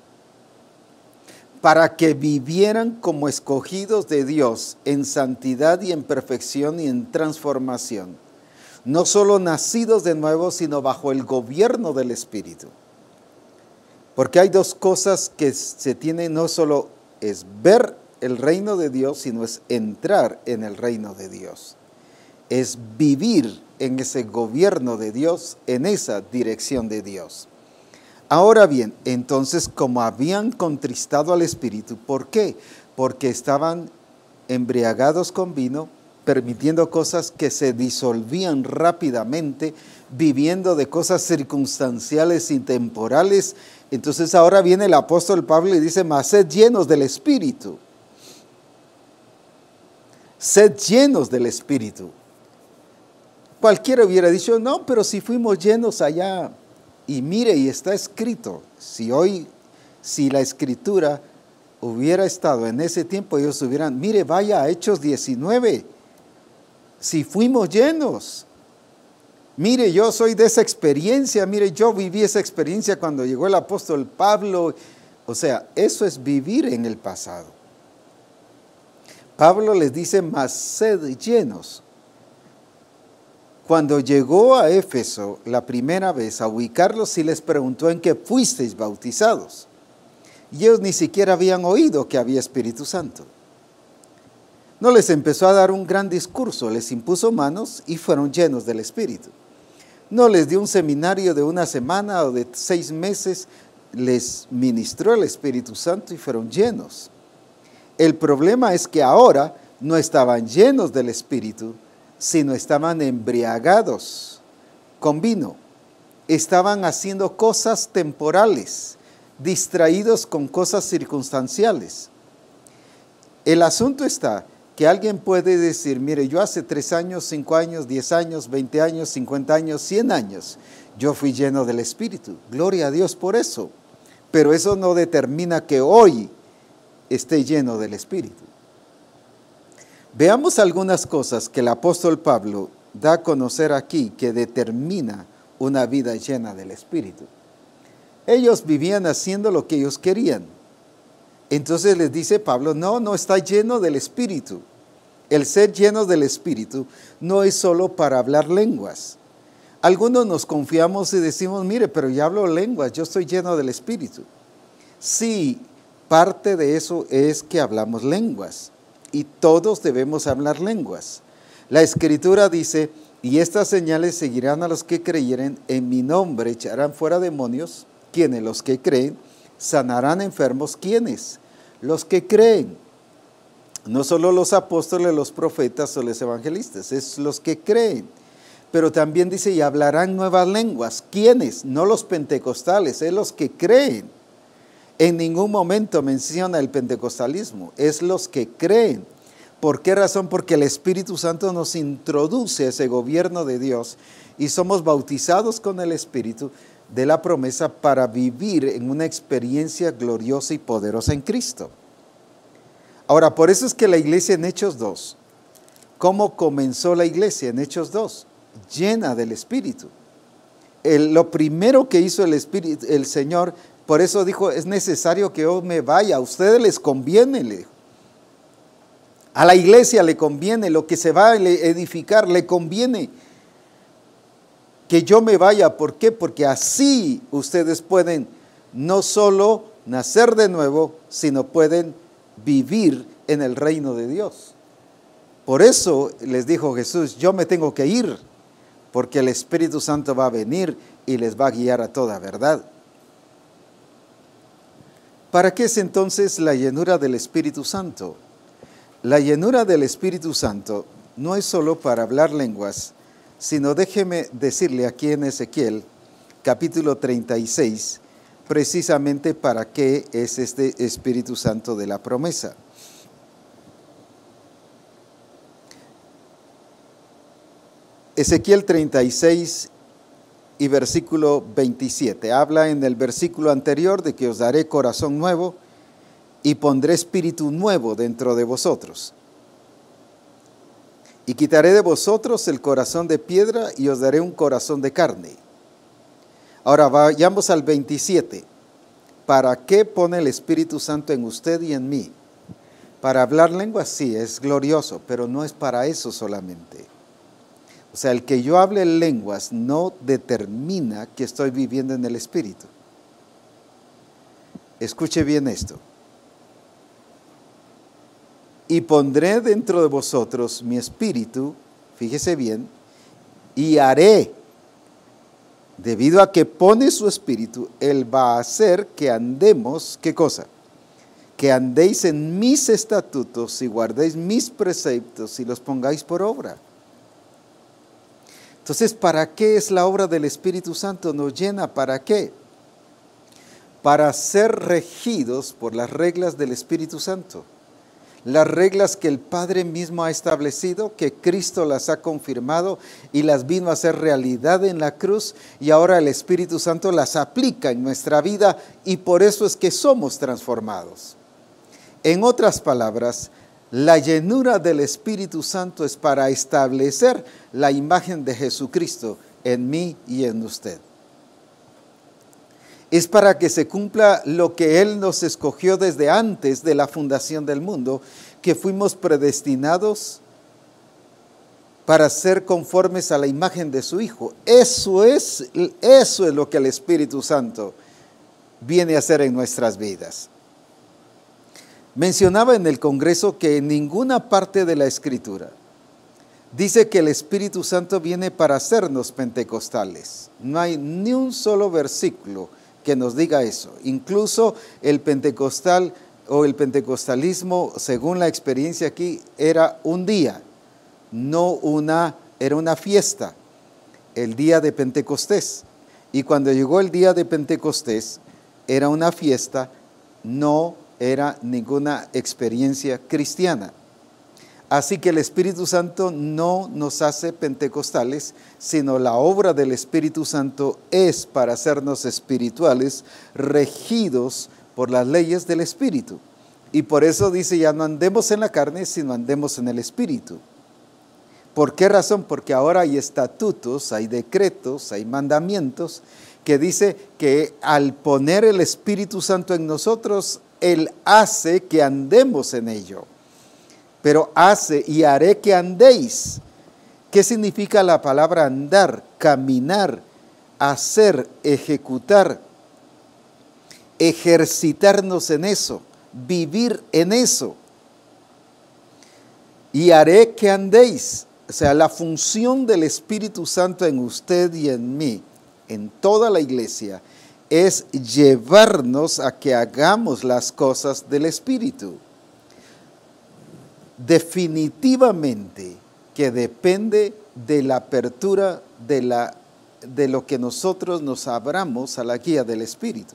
para que vivieran como escogidos de Dios en santidad y en perfección y en transformación, no solo nacidos de nuevo, sino bajo el gobierno del Espíritu. Porque hay dos cosas que se tienen, no solo es ver el reino de Dios, sino es entrar en el reino de Dios. Es vivir en ese gobierno de Dios, en esa dirección de Dios. Ahora bien, entonces, como habían contristado al Espíritu, ¿por qué? Porque estaban embriagados con vino, permitiendo cosas que se disolvían rápidamente, viviendo de cosas circunstanciales y temporales. Entonces ahora viene el apóstol Pablo y dice, mas sed llenos del Espíritu. Sed llenos del Espíritu. Cualquiera hubiera dicho, no, pero si fuimos llenos allá. Y mire, y está escrito, si la escritura hubiera estado en ese tiempo, ellos hubieran, mire, vaya a Hechos 19, si fuimos llenos. Mire, yo soy de esa experiencia, mire, yo viví esa experiencia cuando llegó el apóstol Pablo. O sea, eso es vivir en el pasado. Pablo les dice, mas sed llenos. Cuando llegó a Éfeso la primera vez a ubicarlos, sí les preguntó en qué fuisteis bautizados. Y ellos ni siquiera habían oído que había Espíritu Santo. No les empezó a dar un gran discurso, les impuso manos y fueron llenos del Espíritu. No les dio un seminario de una semana o de 6 meses, les ministró el Espíritu Santo y fueron llenos. El problema es que ahora no estaban llenos del Espíritu, sino estaban embriagados con vino. Estaban haciendo cosas temporales, distraídos con cosas circunstanciales. El asunto está que alguien puede decir, mire, yo hace 3 años, 5 años, 10 años, 20 años, 50 años, 100 años, yo fui lleno del Espíritu. Gloria a Dios por eso. Pero eso no determina que hoy esté lleno del Espíritu. Veamos algunas cosas que el apóstol Pablo da a conocer aquí que determina una vida llena del Espíritu. Ellos vivían haciendo lo que ellos querían. Entonces les dice Pablo, no está lleno del Espíritu. El ser lleno del Espíritu no es solo para hablar lenguas. Algunos nos confiamos y decimos, mire, pero ya hablo lenguas, yo estoy lleno del Espíritu. Sí, parte de eso es que hablamos lenguas. Y todos debemos hablar lenguas. La Escritura dice, y estas señales seguirán a los que creyeren, en mi nombre echarán fuera demonios. ¿Quiénes? Los que creen. Sanarán enfermos. ¿Quiénes? Los que creen. No solo los apóstoles, los profetas o los evangelistas, es los que creen. Pero también dice, y hablarán nuevas lenguas. ¿Quiénes? No los pentecostales, es los que creen. En ningún momento menciona el pentecostalismo, es los que creen. ¿Por qué razón? Porque el Espíritu Santo nos introduce a ese gobierno de Dios y somos bautizados con el Espíritu de la promesa para vivir en una experiencia gloriosa y poderosa en Cristo. Ahora, por eso es que la iglesia en Hechos 2, ¿cómo comenzó la iglesia en Hechos 2? Llena del Espíritu. Lo primero que hizo el Señor, por eso dijo, es necesario que yo me vaya, a ustedes les conviene, le dijo. A la iglesia le conviene, lo que se va a edificar le conviene que yo me vaya. ¿Por qué? Porque así ustedes pueden no solo nacer de nuevo, sino pueden vivir en el reino de Dios. Por eso les dijo Jesús, yo me tengo que ir, porque el Espíritu Santo va a venir y les va a guiar a toda verdad. ¿Para qué es entonces la llenura del Espíritu Santo? La llenura del Espíritu Santo no es solo para hablar lenguas, sino déjeme decirle aquí en Ezequiel, capítulo 36, precisamente para qué es este Espíritu Santo de la promesa. Ezequiel 36 y versículo 27. Habla en el versículo anterior de que os daré corazón nuevo y pondré espíritu nuevo dentro de vosotros. Y quitaré de vosotros el corazón de piedra y os daré un corazón de carne. Ahora vayamos al 27. ¿Para qué pone el Espíritu Santo en usted y en mí? Para hablar lenguas, sí, es glorioso, pero no es para eso solamente. O sea, el que yo hable lenguas no determina que estoy viviendo en el Espíritu. Escuche bien esto. Y pondré dentro de vosotros mi espíritu, fíjese bien, y haré, debido a que pone su espíritu, Él va a hacer que andemos, ¿qué cosa? Que andéis en mis estatutos y guardéis mis preceptos y los pongáis por obra. Entonces, ¿para qué es la obra del Espíritu Santo? ¿Nos llena? ¿Para qué? Para ser regidos por las reglas del Espíritu Santo. Las reglas que el Padre mismo ha establecido, que Cristo las ha confirmado y las vino a hacer realidad en la cruz, y ahora el Espíritu Santo las aplica en nuestra vida, y por eso es que somos transformados. En otras palabras, la llenura del Espíritu Santo es para establecer la imagen de Jesucristo en mí y en usted. Es para que se cumpla lo que Él nos escogió desde antes de la fundación del mundo, que fuimos predestinados para ser conformes a la imagen de su Hijo. Eso es lo que el Espíritu Santo viene a hacer en nuestras vidas. Mencionaba en el Congreso que en ninguna parte de la Escritura dice que el Espíritu Santo viene para hacernos pentecostales. No hay ni un solo versículo que nos diga eso. Incluso el pentecostal o el pentecostalismo, según la experiencia aquí, era un día, era una fiesta, el día de Pentecostés. Y cuando llegó el día de Pentecostés, era una fiesta, no era ninguna experiencia cristiana. Así que el Espíritu Santo no nos hace pentecostales, sino la obra del Espíritu Santo es para hacernos espirituales, regidos por las leyes del Espíritu. Y por eso dice, ya no andemos en la carne, sino andemos en el Espíritu. ¿Por qué razón? Porque ahora hay estatutos, hay decretos, hay mandamientos, que dice que al poner el Espíritu Santo en nosotros, Él hace que andemos en ello. Pero hace y haré que andéis. ¿Qué significa la palabra andar? Caminar, hacer, ejecutar, ejercitarnos en eso, vivir en eso. Y haré que andéis. O sea, la función del Espíritu Santo en usted y en mí, en toda la iglesia, es llevarnos a que hagamos las cosas del Espíritu. Definitivamente que depende de la apertura de lo que nosotros nos abramos a la guía del Espíritu.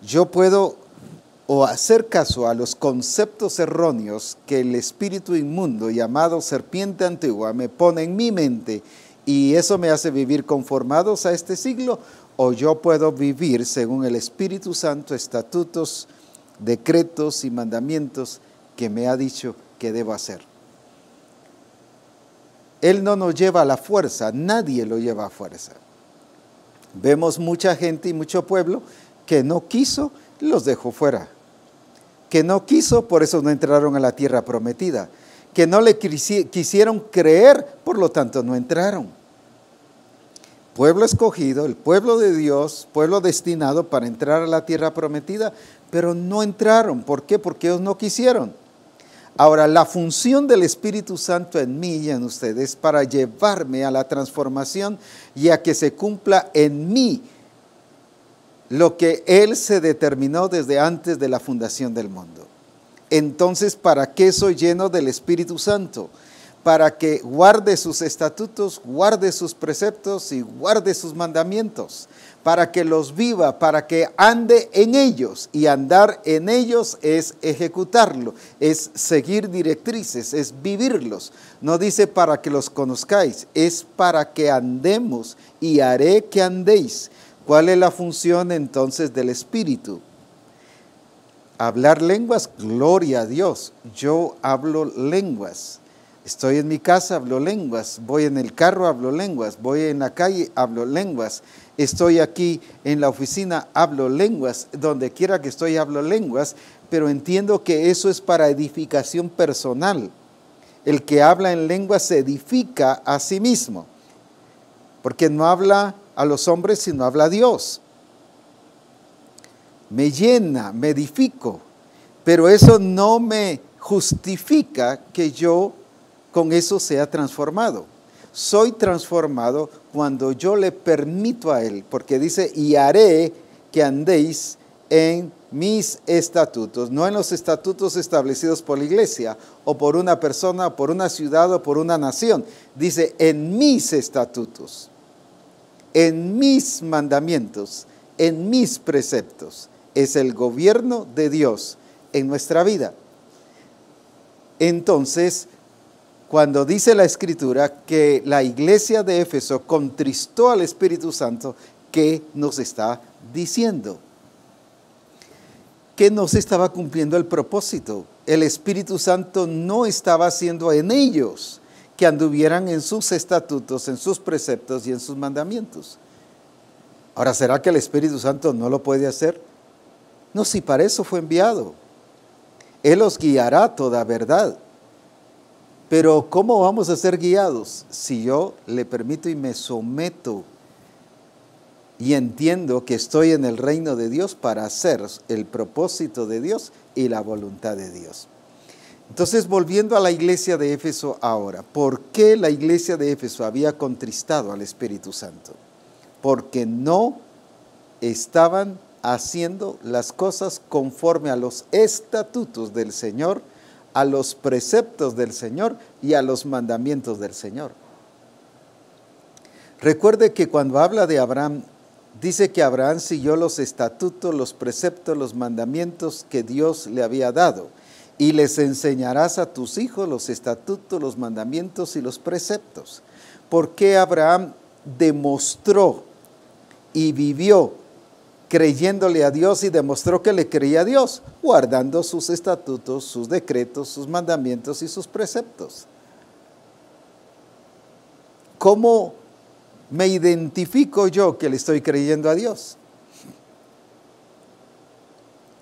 Yo puedo hacer caso a los conceptos erróneos que el espíritu inmundo llamado serpiente antigua me pone en mi mente, y eso me hace vivir conformados a este siglo, o yo puedo vivir según el Espíritu Santo, estatutos, decretos y mandamientos que me ha dicho que debo hacer. Él no nos lleva a la fuerza, nadie lo lleva a fuerza. Vemos mucha gente y mucho pueblo que no quiso, los dejó fuera. Que no quiso, por eso no entraron a la tierra prometida. Que no le quisieron creer, por lo tanto no entraron. Pueblo escogido, el pueblo de Dios, pueblo destinado para entrar a la tierra prometida, pero no entraron. ¿Por qué? Porque ellos no quisieron. Ahora, la función del Espíritu Santo en mí y en ustedes es para llevarme a la transformación y a que se cumpla en mí lo que Él se determinó desde antes de la fundación del mundo. Entonces, ¿para qué soy lleno del Espíritu Santo? Para que guarde sus estatutos, guarde sus preceptos y guarde sus mandamientos, para que los viva, para que ande en ellos, y andar en ellos es ejecutarlo, es seguir directrices, es vivirlos. No dice para que los conozcáis, es para que andemos y haré que andéis. ¿Cuál es la función entonces del Espíritu? Hablar lenguas, gloria a Dios. Yo hablo lenguas. Estoy en mi casa, hablo lenguas. Voy en el carro, hablo lenguas. Voy en la calle, hablo lenguas. Estoy aquí en la oficina, hablo lenguas. Donde quiera que estoy, hablo lenguas. Pero entiendo que eso es para edificación personal. El que habla en lenguas se edifica a sí mismo. Porque no habla a los hombres, sino habla a Dios. me llena, me edifico, pero eso no me justifica que yo con eso sea transformado. Soy transformado cuando yo le permito a Él, porque dice, y haré que andéis en mis estatutos, no en los estatutos establecidos por la iglesia, o por una persona, o por una ciudad, o por una nación. Dice, en mis estatutos, en mis mandamientos, en mis preceptos. Es el gobierno de Dios en nuestra vida. Entonces, cuando dice la Escritura que la iglesia de Éfeso contristó al Espíritu Santo, ¿qué nos está diciendo? Que no se estaba cumpliendo el propósito. El Espíritu Santo no estaba haciendo en ellos que anduvieran en sus estatutos, en sus preceptos y en sus mandamientos. Ahora, ¿será que el Espíritu Santo no lo puede hacer? No, si para eso fue enviado. Él os guiará a toda verdad. Pero ¿cómo vamos a ser guiados? Si yo le permito y me someto y entiendo que estoy en el reino de Dios para hacer el propósito de Dios y la voluntad de Dios. Entonces, volviendo a la iglesia de Éfeso ahora, ¿por qué la iglesia de Éfeso había contristado al Espíritu Santo? Porque no estaban haciendo las cosas conforme a los estatutos del Señor, a los preceptos del Señor y a los mandamientos del Señor. Recuerde que cuando habla de Abraham, dice que Abraham siguió los estatutos, los preceptos, los mandamientos que Dios le había dado. Y les enseñarás a tus hijos los estatutos, los mandamientos y los preceptos. ¿Por qué Abraham demostró y vivió creyéndole a Dios y demostró que le creía a Dios? Guardando sus estatutos, sus decretos, sus mandamientos y sus preceptos. ¿Cómo me identifico yo que le estoy creyendo a Dios?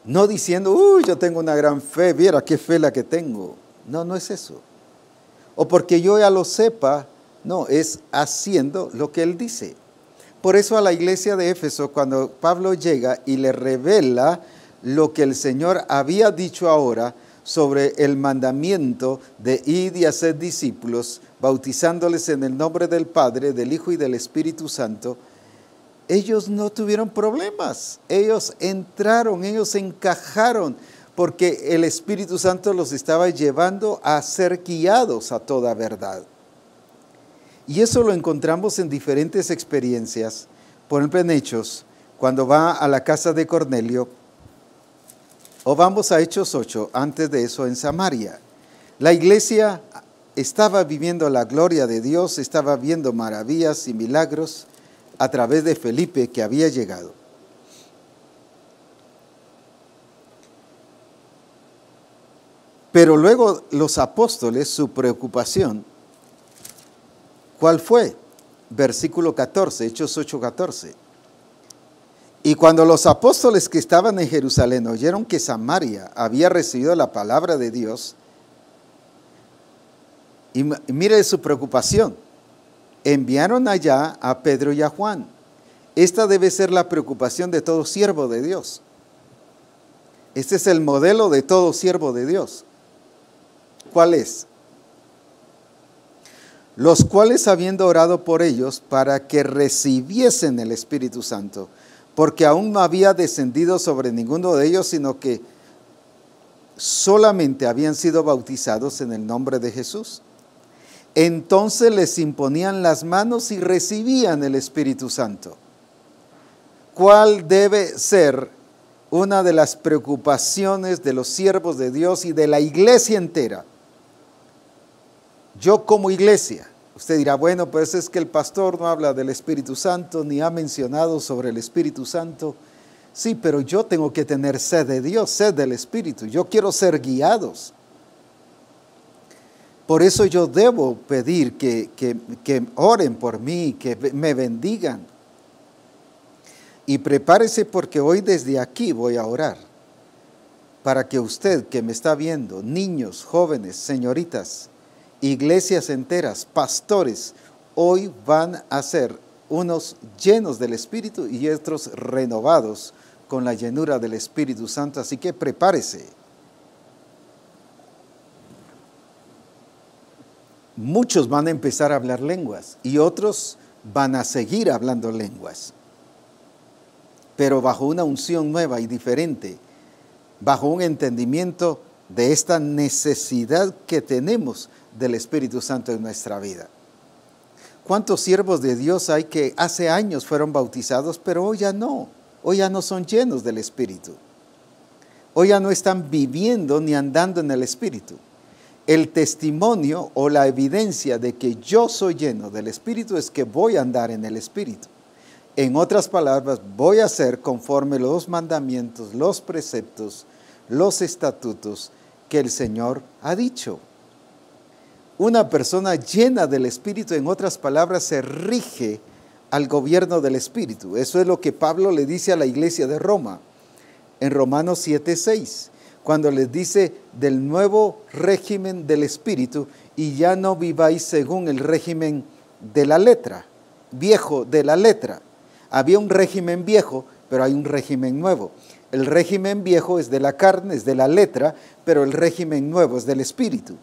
No diciendo, yo tengo una gran fe, viera qué fe la que tengo. No, no es eso. O porque yo ya lo sepa, no, es haciendo lo que Él dice. Por eso a la iglesia de Éfeso, cuando Pablo llega y le revela lo que el Señor había dicho ahora sobre el mandamiento de ir y hacer discípulos, bautizándoles en el nombre del Padre, del Hijo y del Espíritu Santo, ellos no tuvieron problemas. Ellos entraron, ellos encajaron, porque el Espíritu Santo los estaba llevando a ser guiados a toda verdad. Y eso lo encontramos en diferentes experiencias. Por ejemplo, en Hechos, cuando va a la casa de Cornelio, o vamos a Hechos 8, antes de eso en Samaria. La iglesia estaba viviendo la gloria de Dios, estaba viendo maravillas y milagros a través de Felipe que había llegado. Pero luego los apóstoles, su preocupación, ¿cuál fue? Versículo 14, Hechos 8, 14. Y cuando los apóstoles que estaban en Jerusalén oyeron que Samaria había recibido la palabra de Dios, y mire su preocupación, enviaron allá a Pedro y a Juan. Esta debe ser la preocupación de todo siervo de Dios. Este es el modelo de todo siervo de Dios. ¿Cuál es? Los cuales, habiendo orado por ellos para que recibiesen el Espíritu Santo, porque aún no había descendido sobre ninguno de ellos, sino que solamente habían sido bautizados en el nombre de Jesús. Entonces les imponían las manos y recibían el Espíritu Santo. ¿Cuál debe ser una de las preocupaciones de los siervos de Dios y de la iglesia entera? Yo como iglesia, usted dirá, bueno, pues es que el pastor no habla del Espíritu Santo, ni ha mencionado sobre el Espíritu Santo. Sí, pero yo tengo que tener sed de Dios, sed del Espíritu. Yo quiero ser guiados. Por eso yo debo pedir que oren por mí, que me bendigan. Y prepárese porque hoy desde aquí voy a orar. Para que usted que me está viendo, niños, jóvenes, señoritas, iglesias enteras, pastores, hoy van a ser unos llenos del Espíritu y otros renovados con la llenura del Espíritu Santo, así que prepárese. Muchos van a empezar a hablar lenguas y otros van a seguir hablando lenguas, pero bajo una unción nueva y diferente, bajo un entendimiento de esta necesidad que tenemos del Espíritu Santo en nuestra vida. ¿Cuántos siervos de Dios hay que hace años fueron bautizados, pero hoy ya no son llenos del Espíritu? Hoy ya no están viviendo ni andando en el Espíritu. El testimonio o la evidencia de que yo soy lleno del Espíritu es que voy a andar en el Espíritu. En otras palabras, voy a hacer conforme los mandamientos, los preceptos, los estatutos que el Señor ha dicho. Una persona llena del Espíritu, en otras palabras, se rige al gobierno del Espíritu. Eso es lo que Pablo le dice a la iglesia de Roma, en Romanos 7:6, cuando les dice del nuevo régimen del Espíritu, y ya no viváis según el régimen de la letra, viejo de la letra. Había un régimen viejo, pero hay un régimen nuevo. El régimen viejo es de la carne, es de la letra, pero el régimen nuevo es del Espíritu.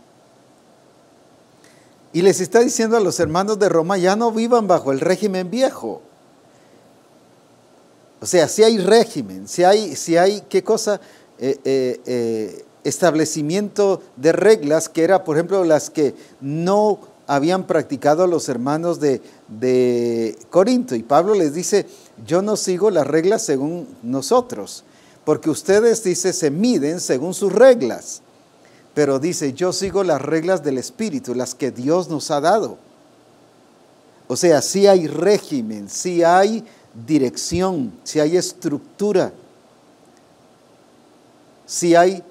Y les está diciendo a los hermanos de Roma, ya no vivan bajo el régimen viejo. O sea, si hay régimen, si hay ¿qué cosa? Establecimiento de reglas, que era, por ejemplo, las que no habían practicado los hermanos de Corinto. Y Pablo les dice, yo no sigo las reglas según nosotros, porque ustedes, dice, se miden según sus reglas. Pero dice, yo sigo las reglas del Espíritu, las que Dios nos ha dado. O sea, si hay régimen, si hay dirección, si hay estructura, si hay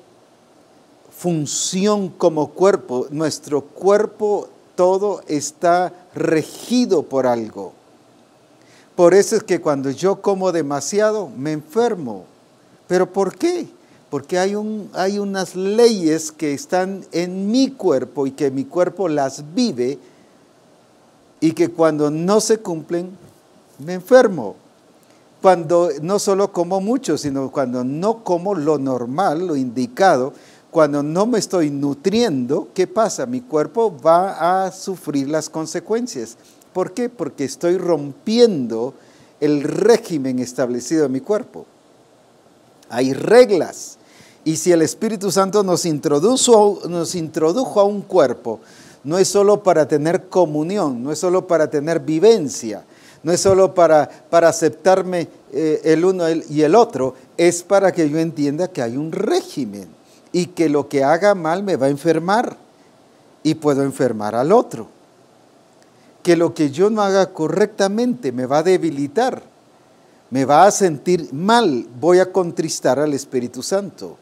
función como cuerpo. Nuestro cuerpo todo está regido por algo. Por eso es que cuando yo como demasiado me enfermo. ¿Pero por qué? Porque hay unas leyes que están en mi cuerpo y que mi cuerpo las vive, y que cuando no se cumplen me enfermo. Cuando no solo como mucho, sino cuando no como lo normal, lo indicado, cuando no me estoy nutriendo, ¿qué pasa? Mi cuerpo va a sufrir las consecuencias. ¿Por qué? Porque estoy rompiendo el régimen establecido en mi cuerpo. Hay reglas. Y si el Espíritu Santo nos introdujo a un cuerpo, no es solo para tener comunión, no es solo para tener vivencia, no es solo para aceptarme el uno y el otro, es para que yo entienda que hay un régimen y que lo que haga mal me va a enfermar y puedo enfermar al otro. Que lo que yo no haga correctamente me va a debilitar, me va a sentir mal, voy a contristar al Espíritu Santo.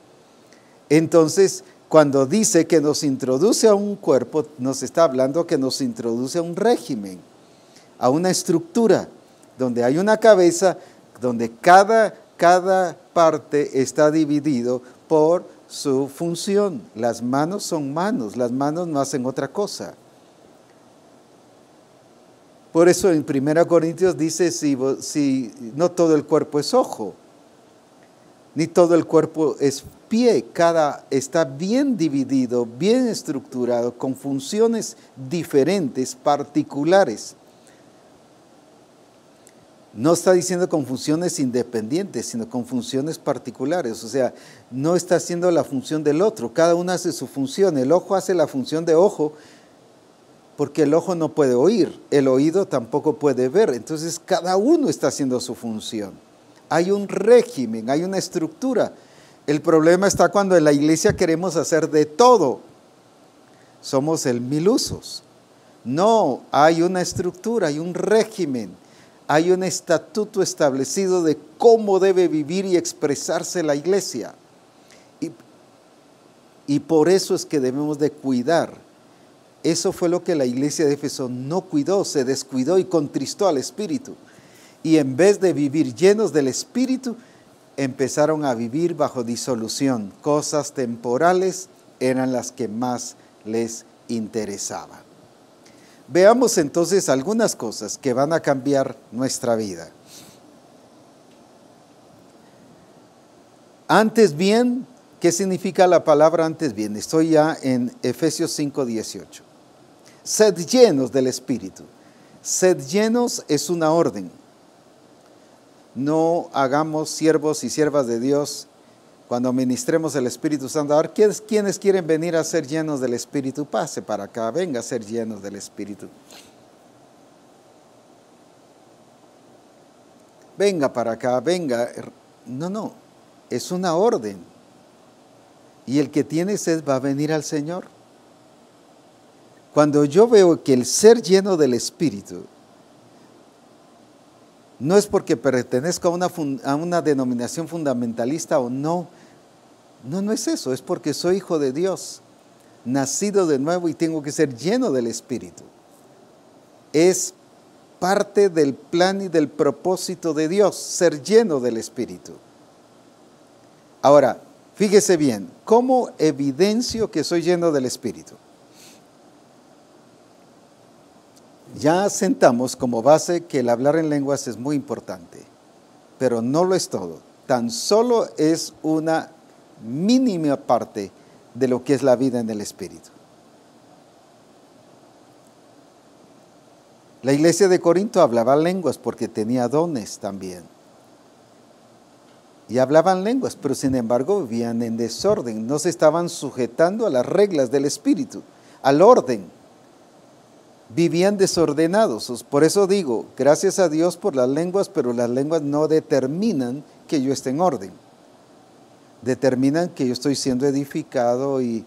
Entonces, cuando dice que nos introduce a un cuerpo, nos está hablando que nos introduce a un régimen, a una estructura, donde hay una cabeza, donde cada parte está dividido por su función. Las manos son manos, las manos no hacen otra cosa. Por eso en 1 Corintios dice, si no todo el cuerpo es ojo, ni todo el cuerpo es pie, cada está bien dividido, bien estructurado, con funciones diferentes, particulares. No está diciendo con funciones independientes, sino con funciones particulares. O sea, no está haciendo la función del otro, cada uno hace su función. El ojo hace la función de ojo, porque el ojo no puede oír, el oído tampoco puede ver. Entonces, cada uno está haciendo su función. Hay un régimen, hay una estructura. El problema está cuando en la iglesia queremos hacer de todo. Somos el mil usos. No, hay una estructura, hay un régimen, hay un estatuto establecido de cómo debe vivir y expresarse la iglesia. Y por eso es que debemos de cuidar. Eso fue lo que la iglesia de Éfeso no cuidó, se descuidó y contristó al Espíritu. Y en vez de vivir llenos del Espíritu, empezaron a vivir bajo disolución. Cosas temporales eran las que más les interesaban. Veamos entonces algunas cosas que van a cambiar nuestra vida. Antes bien, ¿qué significa la palabra antes bien? Estoy ya en Efesios 5:18. Sed llenos del Espíritu. Sed llenos es una orden. No hagamos siervos y siervas de Dios cuando ministremos el Espíritu Santo. A ver, ¿quiénes quieren venir a ser llenos del Espíritu? Pase para acá, venga a ser llenos del Espíritu. Venga para acá, venga. No, es una orden. Y el que tiene sed va a venir al Señor. Cuando yo veo que el ser lleno del Espíritu no es porque pertenezco a una denominación fundamentalista o no es eso, es porque soy hijo de Dios, nacido de nuevo y tengo que ser lleno del Espíritu. Es parte del plan y del propósito de Dios, ser lleno del Espíritu. Ahora, fíjese bien, ¿cómo evidencio que soy lleno del Espíritu? Ya sentamos como base que el hablar en lenguas es muy importante, pero no lo es todo. Tan solo es una mínima parte de lo que es la vida en el Espíritu. La iglesia de Corinto hablaba lenguas porque tenía dones también. Y hablaban lenguas, pero sin embargo vivían en desorden. No se estaban sujetando a las reglas del Espíritu, al orden. Vivían desordenados. Por eso digo, gracias a Dios por las lenguas, pero las lenguas no determinan que yo esté en orden. Determinan que yo estoy siendo edificado y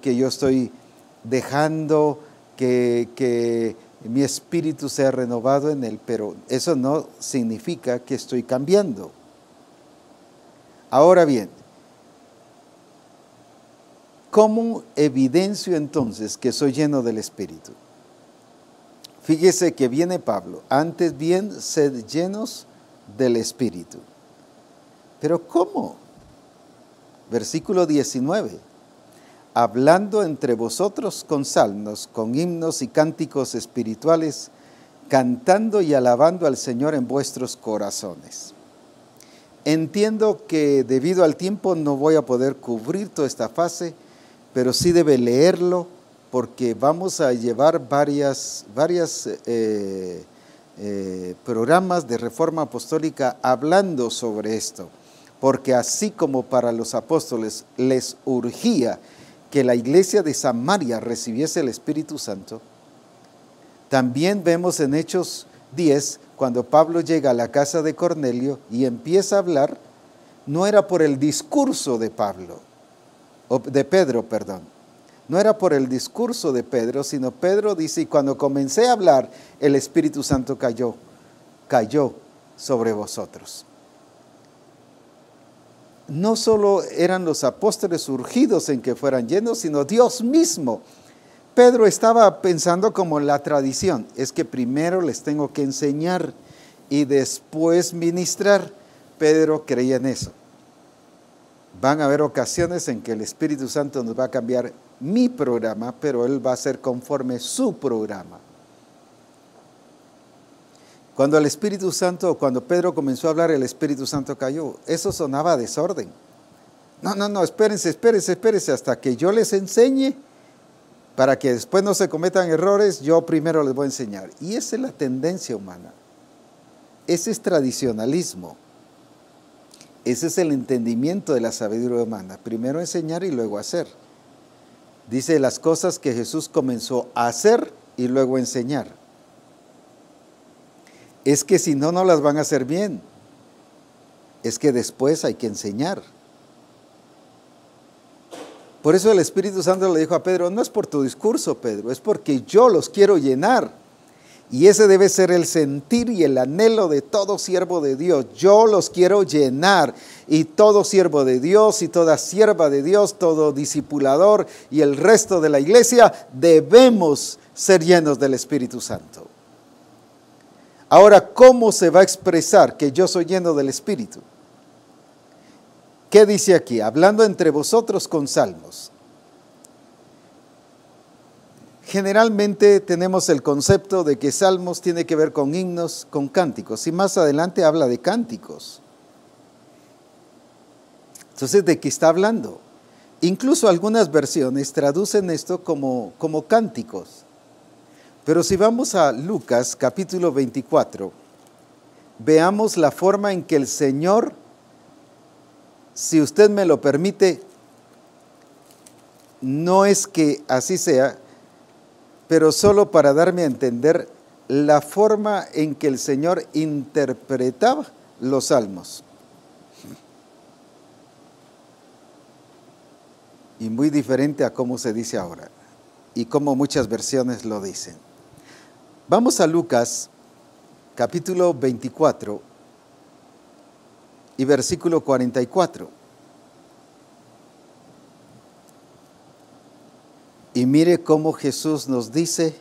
que yo estoy dejando que mi espíritu sea renovado en él, pero eso no significa que estoy cambiando. Ahora bien, ¿cómo evidencio entonces que soy lleno del Espíritu? Fíjese que viene Pablo, antes bien sed llenos del Espíritu. ¿Pero cómo? Versículo 19. Hablando entre vosotros con salmos, con himnos y cánticos espirituales, cantando y alabando al Señor en vuestros corazones. Entiendo que debido al tiempo no voy a poder cubrir toda esta fase, pero sí debe leerlo, porque vamos a llevar varios programas de Reforma Apostólica hablando sobre esto, porque así como para los apóstoles les urgía que la iglesia de Samaria recibiese el Espíritu Santo, también vemos en Hechos 10, cuando Pablo llega a la casa de Cornelio y empieza a hablar, no era por el discurso de Pedro, no era por el discurso de Pedro, sino Pedro dice, y cuando comencé a hablar, el Espíritu Santo cayó sobre vosotros. No solo eran los apóstoles urgidos en que fueran llenos, sino Dios mismo. Pedro estaba pensando como la tradición, es que primero les tengo que enseñar y después ministrar. Pedro creía en eso. Van a haber ocasiones en que el Espíritu Santo nos va a cambiar mi programa, pero Él va a ser conforme su programa. Cuando el Espíritu Santo, cuando Pedro comenzó a hablar, el Espíritu Santo cayó. Eso sonaba a desorden. No, espérense, hasta que yo les enseñe, para que después no se cometan errores, yo primero les voy a enseñar. Y esa es la tendencia humana. Ese es tradicionalismo. Ese es el entendimiento de la sabiduría humana. Primero enseñar y luego hacer. Dice las cosas que Jesús comenzó a hacer y luego enseñar. Es que si no, no las van a hacer bien. Es que después hay que enseñar. Por eso el Espíritu Santo le dijo a Pedro, no es por tu discurso, Pedro, es porque yo los quiero llenar. Y ese debe ser el sentir y el anhelo de todo siervo de Dios. Yo los quiero llenar. Y todo siervo de Dios y toda sierva de Dios, todo discipulador y el resto de la iglesia, debemos ser llenos del Espíritu Santo. Ahora, ¿cómo se va a expresar que yo soy lleno del Espíritu? ¿Qué dice aquí? Hablando entre vosotros con salmos. Generalmente tenemos el concepto de que salmos tiene que ver con himnos, con cánticos, y más adelante habla de cánticos. Entonces, ¿de qué está hablando? Incluso algunas versiones traducen esto como cánticos. Pero si vamos a Lucas capítulo 24, veamos la forma en que el Señor, si usted me lo permite, no es que así sea, pero solo para darme a entender la forma en que el Señor interpretaba los salmos. Y muy diferente a cómo se dice ahora, y como muchas versiones lo dicen. Vamos a Lucas, capítulo 24, y versículo 44. Y mire cómo Jesús nos dice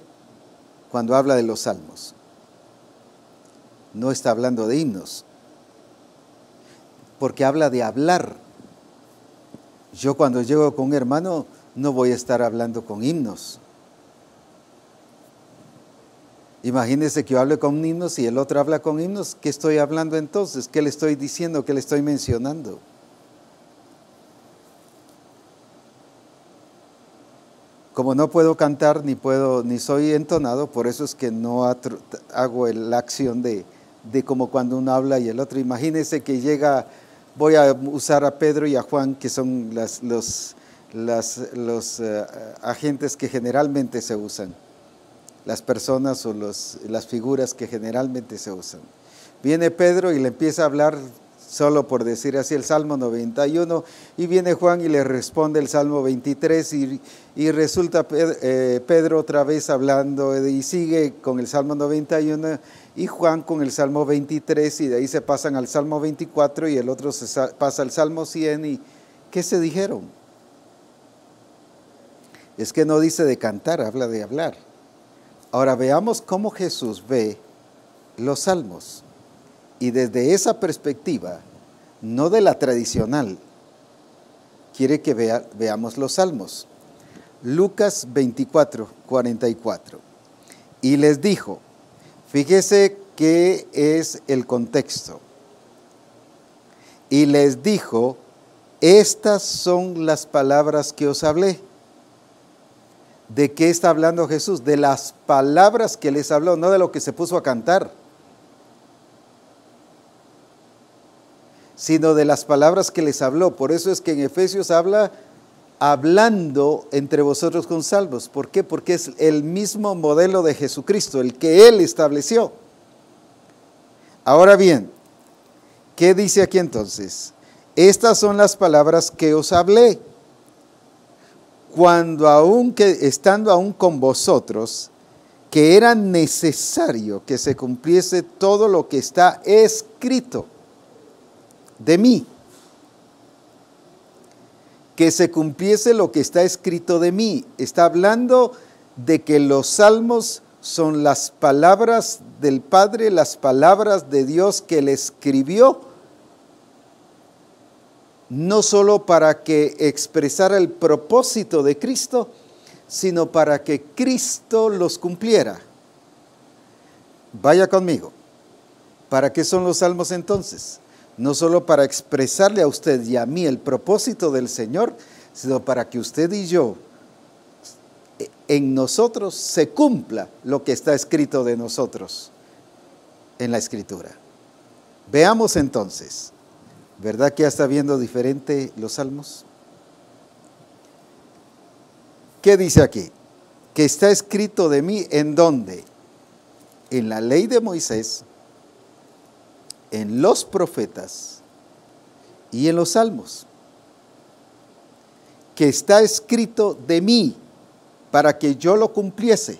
cuando habla de los salmos. No está hablando de himnos, porque habla de hablar. Yo cuando llego con un hermano no voy a estar hablando con himnos. Imagínese que yo hable con himnos y el otro habla con himnos. ¿Qué estoy hablando entonces? ¿Qué le estoy diciendo? ¿Qué le estoy mencionando? Como no puedo cantar ni soy entonado, por eso es que no hago la acción de como cuando uno habla y el otro. Imagínese que llega, voy a usar a Pedro y a Juan, que son los agentes que generalmente se usan, las personas o las figuras que generalmente se usan. Viene Pedro y le empieza a hablar, solo por decir así, el Salmo 91, y viene Juan y le responde el Salmo 23, y resulta Pedro otra vez hablando, y sigue con el Salmo 91, y Juan con el Salmo 23, y de ahí se pasan al Salmo 24, y el otro se pasa al Salmo 100, y ¿qué se dijeron? Es que no dice de cantar, habla de hablar. Ahora veamos cómo Jesús ve los salmos. Y desde esa perspectiva, no de la tradicional, quiere que veamos los salmos. Lucas 24, 44. Y les dijo, fíjese qué es el contexto. Y les dijo, estas son las palabras que os hablé. ¿De qué está hablando Jesús? De las palabras que les habló, no de lo que se puso a cantar, sino de las palabras que les habló. Por eso es que en Efesios habla hablando entre vosotros con salmos. ¿Por qué? Porque es el mismo modelo de Jesucristo, el que Él estableció. Ahora bien, ¿qué dice aquí entonces? Estas son las palabras que os hablé, estando aún con vosotros, que era necesario que se cumpliese todo lo que está escrito de mí. Que se cumpliese lo que está escrito de mí. Está hablando de que los salmos son las palabras del Padre, las palabras de Dios que Él escribió, no solo para que expresara el propósito de Cristo, sino para que Cristo los cumpliera. Vaya conmigo. ¿Para qué son los salmos entonces? No solo para expresarle a usted y a mí el propósito del Señor, sino para que usted y yo, en nosotros, se cumpla lo que está escrito de nosotros en la Escritura. Veamos entonces. ¿Verdad que ya está viendo diferente los salmos? ¿Qué dice aquí? Que está escrito de mí, ¿en dónde? En la ley de Moisés, en los profetas y en los salmos. Que está escrito de mí para que yo lo cumpliese,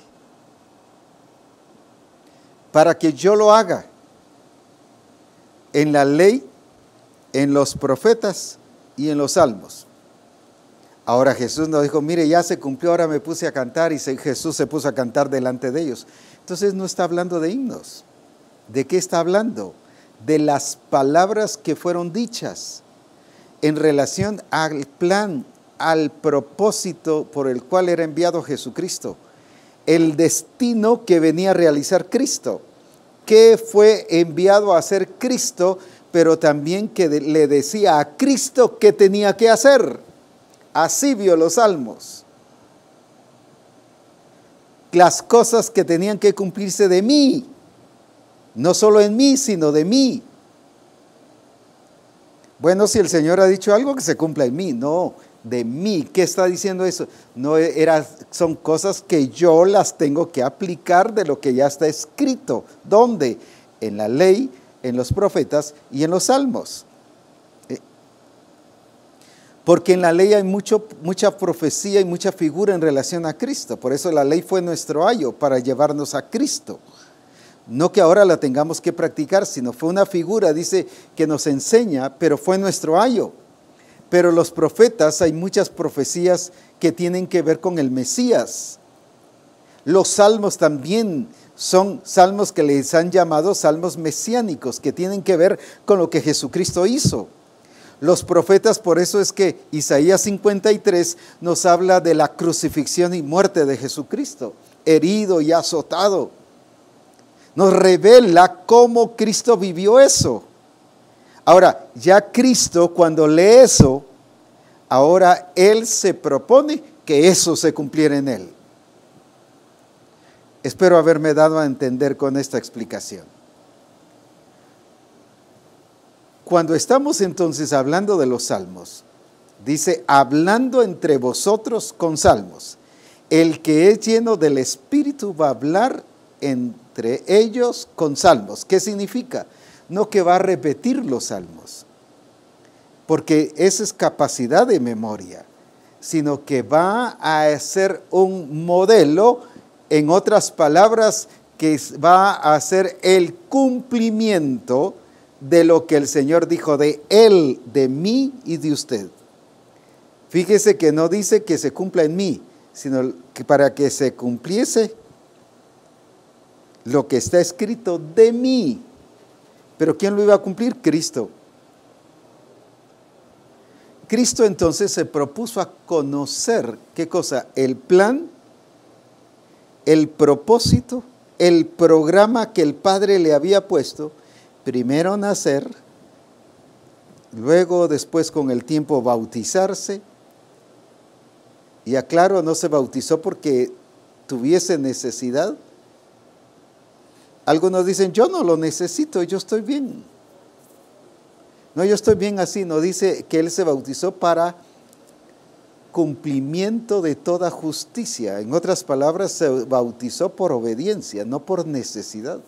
para que yo lo haga. En la ley, en los profetas y en los salmos. Ahora Jesús nos dijo, mire, ya se cumplió, ahora me puse a cantar, y Jesús se puso a cantar delante de ellos. Entonces no está hablando de himnos. ¿De qué está hablando? De las palabras que fueron dichas en relación al plan, al propósito por el cual era enviado Jesucristo, el destino que venía a realizar Cristo. ¿Qué fue enviado a hacer Cristo? pero también que le decía a Cristo qué tenía que hacer. Así vio los salmos. Las cosas que tenían que cumplirse de mí, no solo en mí, sino de mí. Bueno, si el Señor ha dicho algo, que se cumpla en mí, no, de mí. ¿Qué está diciendo eso? No son cosas que yo las tengo que aplicar de lo que ya está escrito. ¿Dónde? En la ley, en los profetas y en los salmos. Porque en la ley hay mucha profecía y mucha figura en relación a Cristo. Por eso la ley fue nuestro ayo para llevarnos a Cristo. No que ahora la tengamos que practicar, sino fue una figura, dice, que nos enseña, pero fue nuestro ayo. Pero los profetas, hay muchas profecías que tienen que ver con el Mesías. Los salmos también son salmos que les han llamado salmos mesiánicos, que tienen que ver con lo que Jesucristo hizo. Los profetas, por eso es que Isaías 53 nos habla de la crucifixión y muerte de Jesucristo, herido y azotado. Nos revela cómo Cristo vivió eso. Ahora, ya Cristo, cuando lee eso, ahora Él se propone que eso se cumpliera en Él. Espero haberme dado a entender con esta explicación. Cuando estamos entonces hablando de los salmos, dice, hablando entre vosotros con salmos. El que es lleno del Espíritu va a hablar entre ellos con salmos. ¿Qué significa? No que va a repetir los salmos, porque esa es capacidad de memoria, sino que va a hacer un modelo, en otras palabras, que va a hacer el cumplimiento de lo que el Señor dijo de Él, de mí y de usted. Fíjese que no dice que se cumpla en mí, sino que para que se cumpliese lo que está escrito de mí. ¿Pero quién lo iba a cumplir? Cristo. Cristo entonces se propuso a conocer, ¿qué cosa? El plan, el propósito, el programa que el Padre le había puesto. Primero nacer, luego después con el tiempo bautizarse. Y aclaro, no se bautizó porque tuviese necesidad. Algunos dicen, yo no lo necesito, yo estoy bien. No, yo estoy bien así. No dice que Él se bautizó para cumplimiento de toda justicia. En otras palabras, se bautizó por obediencia, no por necesidad.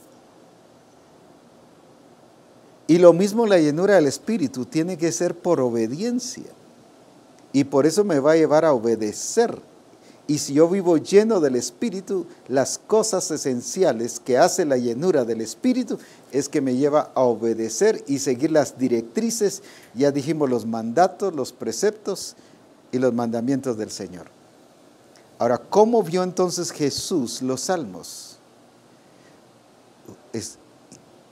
Y lo mismo la llenura del Espíritu tiene que ser por obediencia. Y por eso me va a llevar a obedecer. Y si yo vivo lleno del Espíritu, las cosas esenciales que hace la llenura del Espíritu es que me lleva a obedecer y seguir las directrices, ya dijimos los mandatos, los preceptos y los mandamientos del Señor. Ahora, ¿cómo vio entonces Jesús los salmos?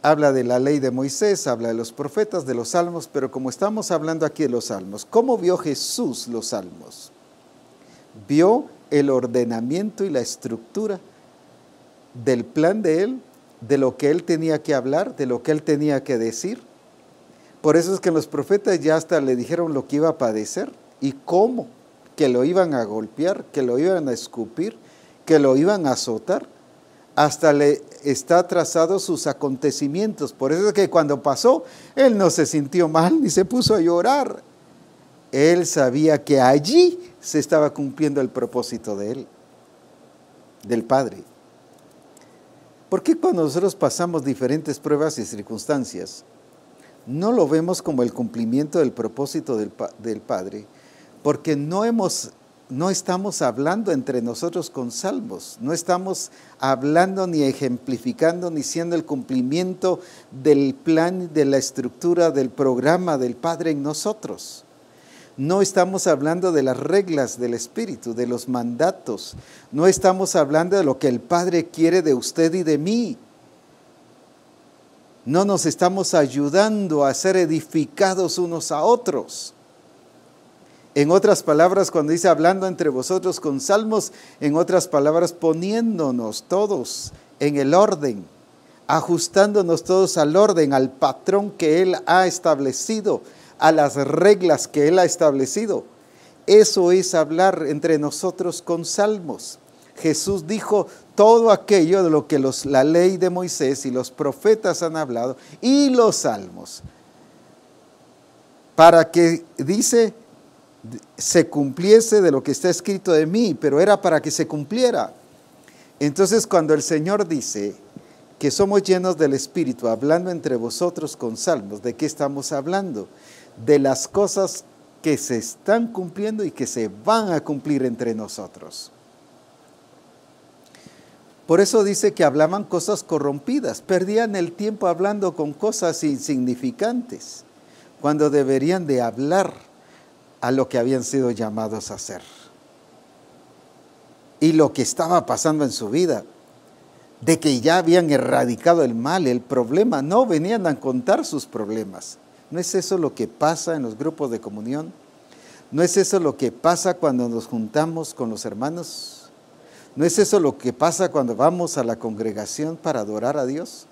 Habla de la ley de Moisés, habla de los profetas, de los salmos, pero como estamos hablando aquí de los salmos, ¿cómo vio Jesús los salmos? Vio el ordenamiento y la estructura del plan de Él, de lo que Él tenía que hablar, de lo que Él tenía que decir. Por eso es que los profetas ya hasta le dijeron lo que iba a padecer y cómo, que lo iban a golpear, que lo iban a escupir, que lo iban a azotar. Hasta le está trazado sus acontecimientos. Por eso es que cuando pasó, Él no se sintió mal ni se puso a llorar. Él sabía que allí se estaba cumpliendo el propósito de Él, del Padre. ¿Por qué cuando nosotros pasamos diferentes pruebas y circunstancias, no lo vemos como el cumplimiento del propósito del Padre? Porque no estamos hablando entre nosotros con salmos, no estamos hablando ni ejemplificando ni siendo el cumplimiento del plan, de la estructura, del programa del Padre en nosotros. No estamos hablando de las reglas del Espíritu, de los mandatos. No estamos hablando de lo que el Padre quiere de usted y de mí. No nos estamos ayudando a ser edificados unos a otros. En otras palabras, cuando dice hablando entre vosotros con salmos, en otras palabras poniéndonos todos en el orden, ajustándonos todos al orden, al patrón que Él ha establecido, a las reglas que Él ha establecido. Eso es hablar entre nosotros con salmos. Jesús dijo todo aquello de lo que la ley de Moisés y los profetas han hablado, y los salmos, para que, dice, se cumpliese de lo que está escrito de mí, pero era para que se cumpliera. Entonces, cuando el Señor dice que somos llenos del Espíritu, hablando entre vosotros con salmos, ¿de qué estamos hablando? De las cosas que se están cumpliendo y que se van a cumplir entre nosotros. Por eso dice que hablaban cosas corrompidas, perdían el tiempo hablando con cosas insignificantes, cuando deberían de hablar a lo que habían sido llamados a hacer. Y lo que estaba pasando en su vida, de que ya habían erradicado el mal, el problema, no venían a contar sus problemas. ¿No es eso lo que pasa en los grupos de comunión? ¿No es eso lo que pasa cuando nos juntamos con los hermanos? ¿No es eso lo que pasa cuando vamos a la congregación para adorar a Dios?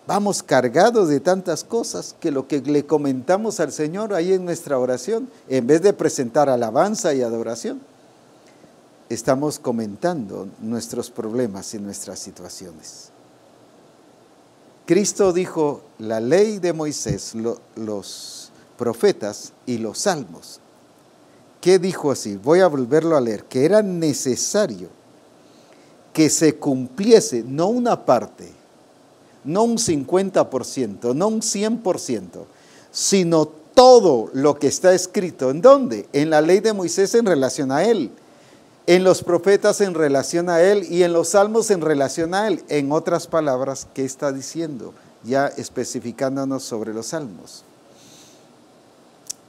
Vamos cargados de tantas cosas que lo que le comentamos al Señor ahí en nuestra oración, en vez de presentar alabanza y adoración, estamos comentando nuestros problemas y nuestras situaciones. Cristo dijo la ley de Moisés, los profetas y los salmos. ¿Qué dijo así? Voy a volverlo a leer, que era necesario que se cumpliese, no una parte, no un 50%, no un 100%, sino todo lo que está escrito. ¿En dónde? En la ley de Moisés en relación a Él, en los profetas en relación a Él y en los salmos en relación a Él. En otras palabras, ¿qué está diciendo? Ya especificándonos sobre los salmos.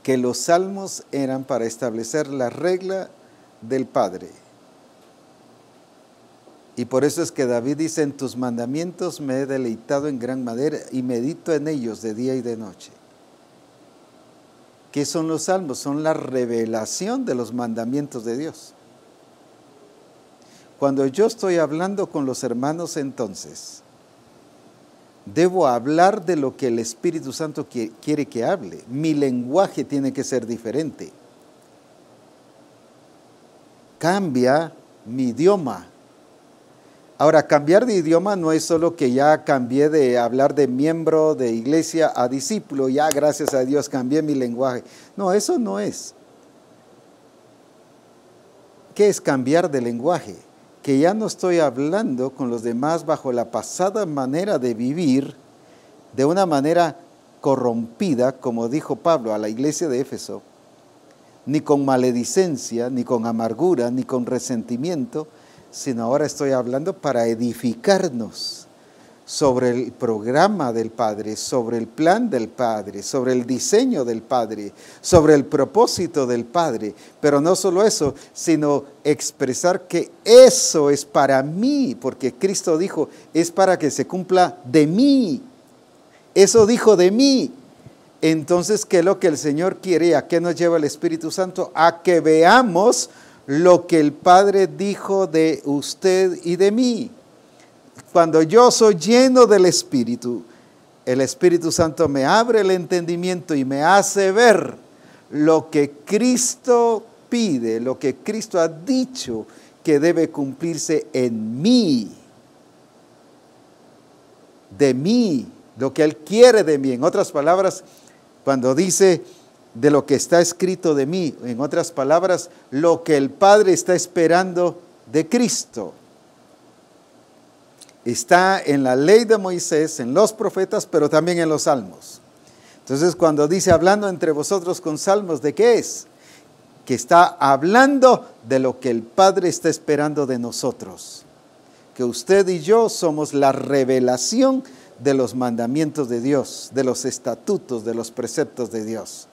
Que los salmos eran para establecer la regla del Padre. Y por eso es que David dice, en tus mandamientos me he deleitado en gran manera y medito en ellos de día y de noche. ¿Qué son los salmos? Son la revelación de los mandamientos de Dios. Cuando yo estoy hablando con los hermanos, entonces, debo hablar de lo que el Espíritu Santo quiere que hable. Mi lenguaje tiene que ser diferente. Cambia mi idioma. Ahora, cambiar de idioma no es solo que ya cambié de hablar de miembro de iglesia a discípulo, ya gracias a Dios cambié mi lenguaje. No, eso no es. ¿Qué es cambiar de lenguaje? Que ya no estoy hablando con los demás bajo la pasada manera de vivir, de una manera corrompida, como dijo Pablo a la iglesia de Éfeso, ni con maledicencia, ni con amargura, ni con resentimiento, sino ahora estoy hablando para edificarnos sobre el programa del Padre, sobre el plan del Padre, sobre el diseño del Padre, sobre el propósito del Padre. Pero no solo eso, sino expresar que eso es para mí, porque Cristo dijo, es para que se cumpla de mí. Eso dijo de mí. Entonces, ¿qué es lo que el Señor quiere? ¿A qué nos lleva el Espíritu Santo? A que veamos lo que el Padre dijo de usted y de mí. Cuando yo soy lleno del Espíritu, el Espíritu Santo me abre el entendimiento y me hace ver lo que Cristo pide, lo que Cristo ha dicho que debe cumplirse en mí, de mí, lo que Él quiere de mí. En otras palabras, cuando dice de lo que está escrito de mí, en otras palabras, lo que el Padre está esperando de Cristo. Está en la ley de Moisés, en los profetas, pero también en los salmos. Entonces, cuando dice hablando entre vosotros con salmos, ¿de qué es? Que está hablando de lo que el Padre está esperando de nosotros. Que usted y yo somos la revelación de los mandamientos de Dios, de los estatutos, de los preceptos de Dios.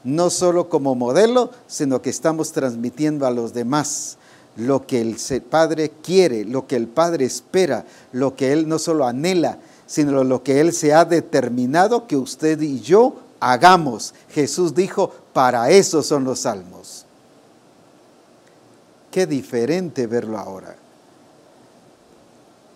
No solo como modelo, sino que estamos transmitiendo a los demás lo que el Padre quiere, lo que el Padre espera, lo que Él no solo anhela, sino lo que Él se ha determinado que usted y yo hagamos. Jesús dijo, para eso son los salmos. Qué diferente verlo ahora.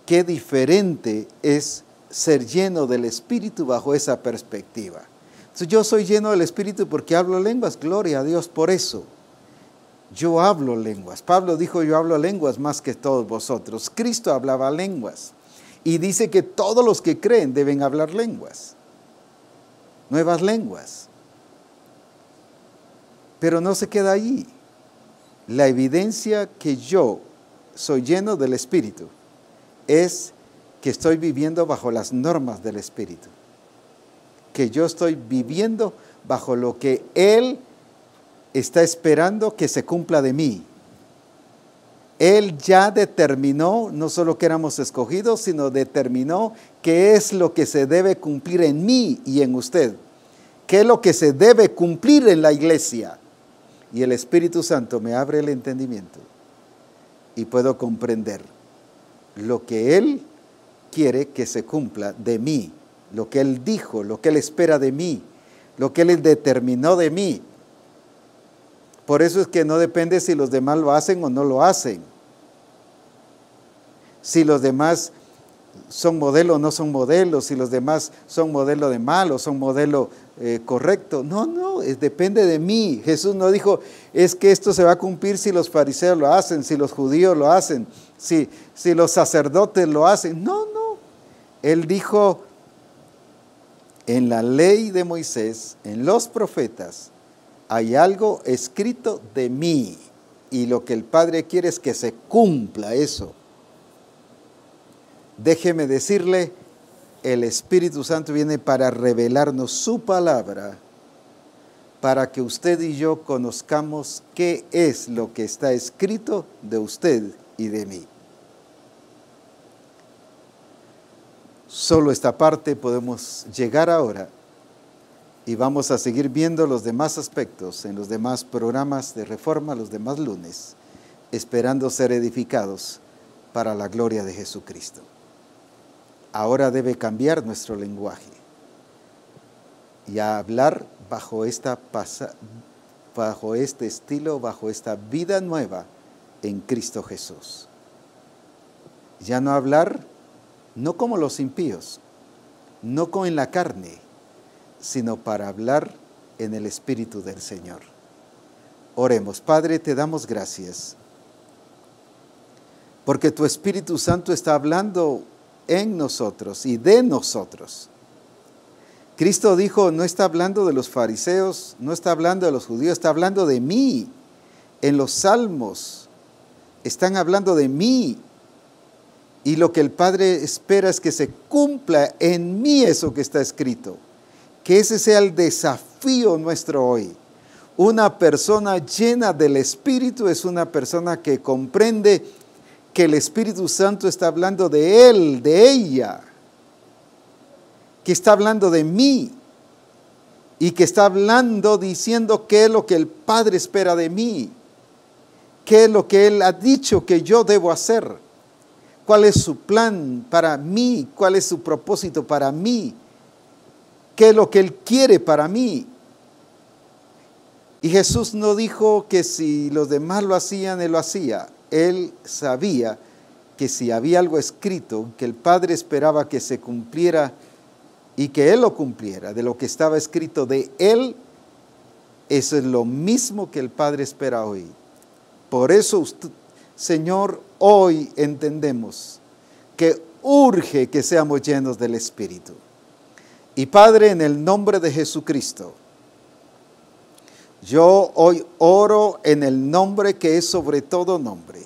qué diferente es ser lleno del Espíritu bajo esa perspectiva. Entonces, yo soy lleno del Espíritu porque hablo lenguas, gloria a Dios por eso. Yo hablo lenguas. Pablo dijo, yo hablo lenguas más que todos vosotros. Cristo hablaba lenguas. Y dice que todos los que creen deben hablar lenguas. Nuevas lenguas. Pero no se queda allí. La evidencia que yo soy lleno del Espíritu es que estoy viviendo bajo las normas del Espíritu. Que yo estoy viviendo bajo lo que Él está esperando que se cumpla de mí. Él ya determinó, no solo que éramos escogidos, sino determinó qué es lo que se debe cumplir en mí y en usted. Qué es lo que se debe cumplir en la iglesia. Y el Espíritu Santo me abre el entendimiento y puedo comprender lo que Él quiere que se cumpla de mí, lo que Él dijo, lo que Él espera de mí, lo que Él determinó de mí. Por eso es que no depende si los demás lo hacen o no lo hacen. Si los demás son modelo o no son modelos, si los demás son modelo de mal o son modelo correcto. No, depende de mí. Jesús no dijo, es que esto se va a cumplir si los fariseos lo hacen, si los judíos lo hacen, si los sacerdotes lo hacen. No. Él dijo, en la ley de Moisés, en los profetas, hay algo escrito de mí y lo que el Padre quiere es que se cumpla eso. Déjeme decirle, el Espíritu Santo viene para revelarnos su palabra, para que usted y yo conozcamos qué es lo que está escrito de usted y de mí. Solo esta parte podemos llegar ahora. Y vamos a seguir viendo los demás aspectos en los demás programas de Reforma, los demás lunes, esperando ser edificados para la gloria de Jesucristo. Ahora debe cambiar nuestro lenguaje y a hablar bajo este estilo, bajo esta vida nueva en Cristo Jesús. Ya no hablar, no como los impíos, no como en la carne, sino para hablar en el Espíritu del Señor. Oremos. Padre, te damos gracias, porque tu Espíritu Santo está hablando en nosotros y de nosotros. Cristo dijo, no está hablando de los fariseos, no está hablando de los judíos, está hablando de mí. En los salmos están hablando de mí. Y lo que el Padre espera es que se cumpla en mí eso que está escrito. Que ese sea el desafío nuestro hoy. Una persona llena del Espíritu es una persona que comprende que el Espíritu Santo está hablando de él, de ella, que está hablando de mí y que está hablando diciendo qué es lo que el Padre espera de mí, qué es lo que Él ha dicho que yo debo hacer, cuál es su plan para mí, cuál es su propósito para mí, qué es lo que Él quiere para mí. Y Jesús no dijo que si los demás lo hacían, Él lo hacía. Él sabía que si había algo escrito, que el Padre esperaba que se cumpliera y que Él lo cumpliera, de lo que estaba escrito de Él, eso es lo mismo que el Padre espera hoy. Por eso, Señor, hoy entendemos que urge que seamos llenos del Espíritu. Y Padre, en el nombre de Jesucristo, yo hoy oro en el nombre que es sobre todo nombre.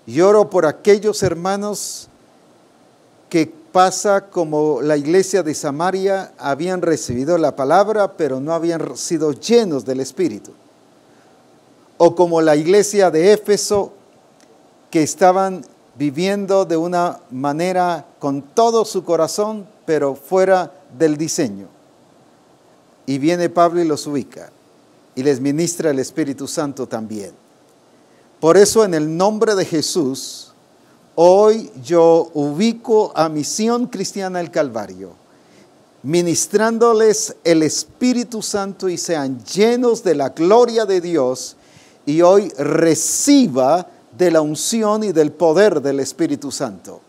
Y oro por aquellos hermanos que pasa como la iglesia de Samaria, habían recibido la palabra, pero no habían sido llenos del Espíritu. O como la iglesia de Éfeso, que estaban viviendo de una manera con todo su corazón, pero fuera del diseño. Y viene Pablo y los ubica. Y les ministra el Espíritu Santo también. Por eso, en el nombre de Jesús, hoy yo ubico a Misión Cristiana El Calvario, ministrándoles el Espíritu Santo y sean llenos de la gloria de Dios, y hoy reciba de la unción y del poder del Espíritu Santo.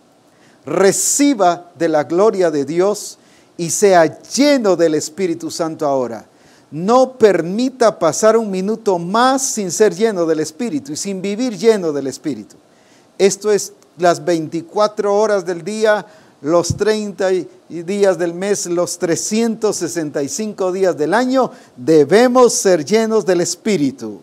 reciba de la gloria de Dios y sea lleno del Espíritu Santo ahora. No permita pasar un minuto más sin ser lleno del Espíritu y sin vivir lleno del Espíritu. Esto es las 24 horas del día, los 30 días del mes, los 365 días del año, debemos ser llenos del Espíritu.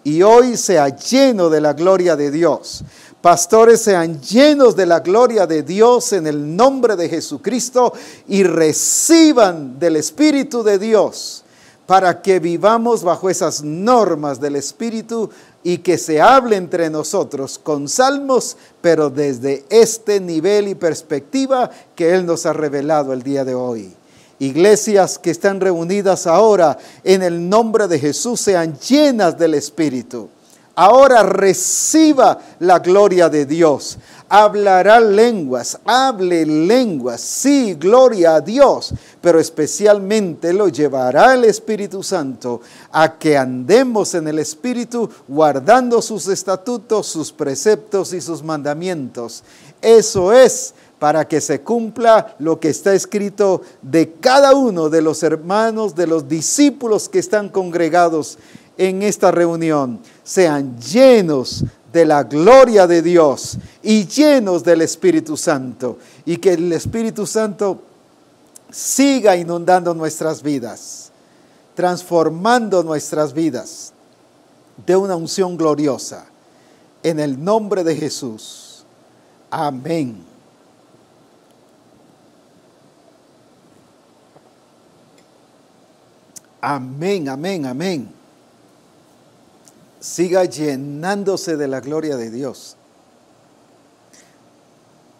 Y hoy sea lleno de la gloria de Dios. Pastores, sean llenos de la gloria de Dios en el nombre de Jesucristo y reciban del Espíritu de Dios para que vivamos bajo esas normas del Espíritu y que se hable entre nosotros con salmos, pero desde este nivel y perspectiva que Él nos ha revelado el día de hoy. Iglesias que están reunidas ahora en el nombre de Jesús sean llenas del Espíritu. Ahora reciba la gloria de Dios. Hablará lenguas, hable lenguas, sí, gloria a Dios, pero especialmente lo llevará el Espíritu Santo a que andemos en el Espíritu, guardando sus estatutos, sus preceptos y sus mandamientos. Eso es para que se cumpla lo que está escrito de cada uno de los hermanos, de los discípulos que están congregados en esta reunión. Sean llenos de la gloria de Dios y llenos del Espíritu Santo, y que el Espíritu Santo siga inundando nuestras vidas, transformando nuestras vidas de una unción gloriosa. En el nombre de Jesús. Amén. Amén, amén, amén. Siga llenándose de la gloria de Dios.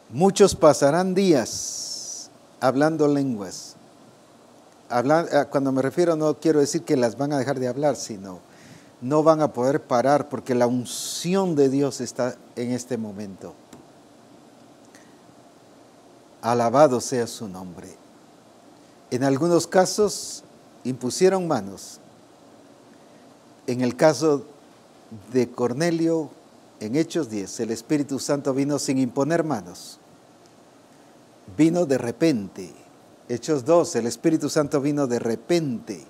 Muchos pasarán días hablando lenguas. Cuando me refiero, no quiero decir que las van a dejar de hablar, sino no van a poder parar porque la unción de Dios está en este momento. Alabado sea su nombre. En algunos casos impusieron manos. En el caso de Cornelio, en Hechos 10, el Espíritu Santo vino sin imponer manos. Vino de repente. Hechos 2, el Espíritu Santo vino de repente.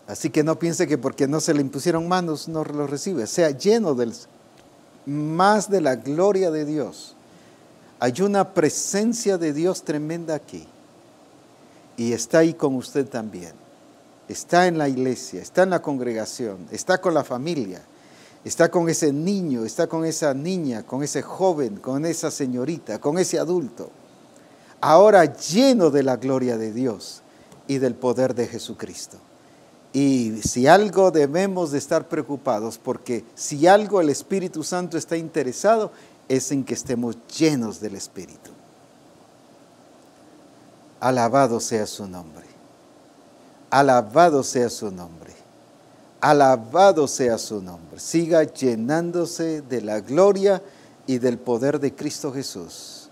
Así que no piense que porque no se le impusieron manos no lo recibe. Sea lleno más de la gloria de Dios. Hay una presencia de Dios tremenda aquí. Y está ahí con usted también. Está en la iglesia, está en la congregación, está con la familia, está con ese niño, está con esa niña, con ese joven, con esa señorita, con ese adulto. Ahora lleno de la gloria de Dios y del poder de Jesucristo. Y si algo debemos de estar preocupados, porque si algo el Espíritu Santo está interesado, es en que estemos llenos del Espíritu. Alabado sea su nombre. Alabado sea su nombre. Alabado sea su nombre. Siga llenándose de la gloria y del poder de Cristo Jesús.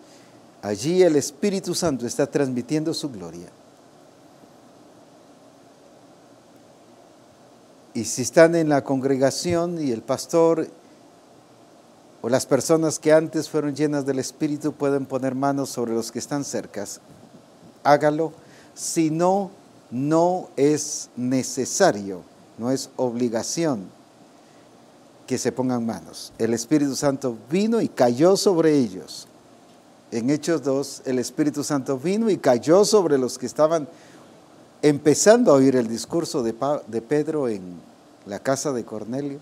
Allí el Espíritu Santo está transmitiendo su gloria. Y si están en la congregación y el pastor o las personas que antes fueron llenas del Espíritu pueden poner manos sobre los que están cerca, hágalo. Si no, no es necesario, no es obligación que se pongan manos. El Espíritu Santo vino y cayó sobre ellos. En Hechos 2, el Espíritu Santo vino y cayó sobre los que estaban empezando a oír el discurso de Pedro en la casa de Cornelio.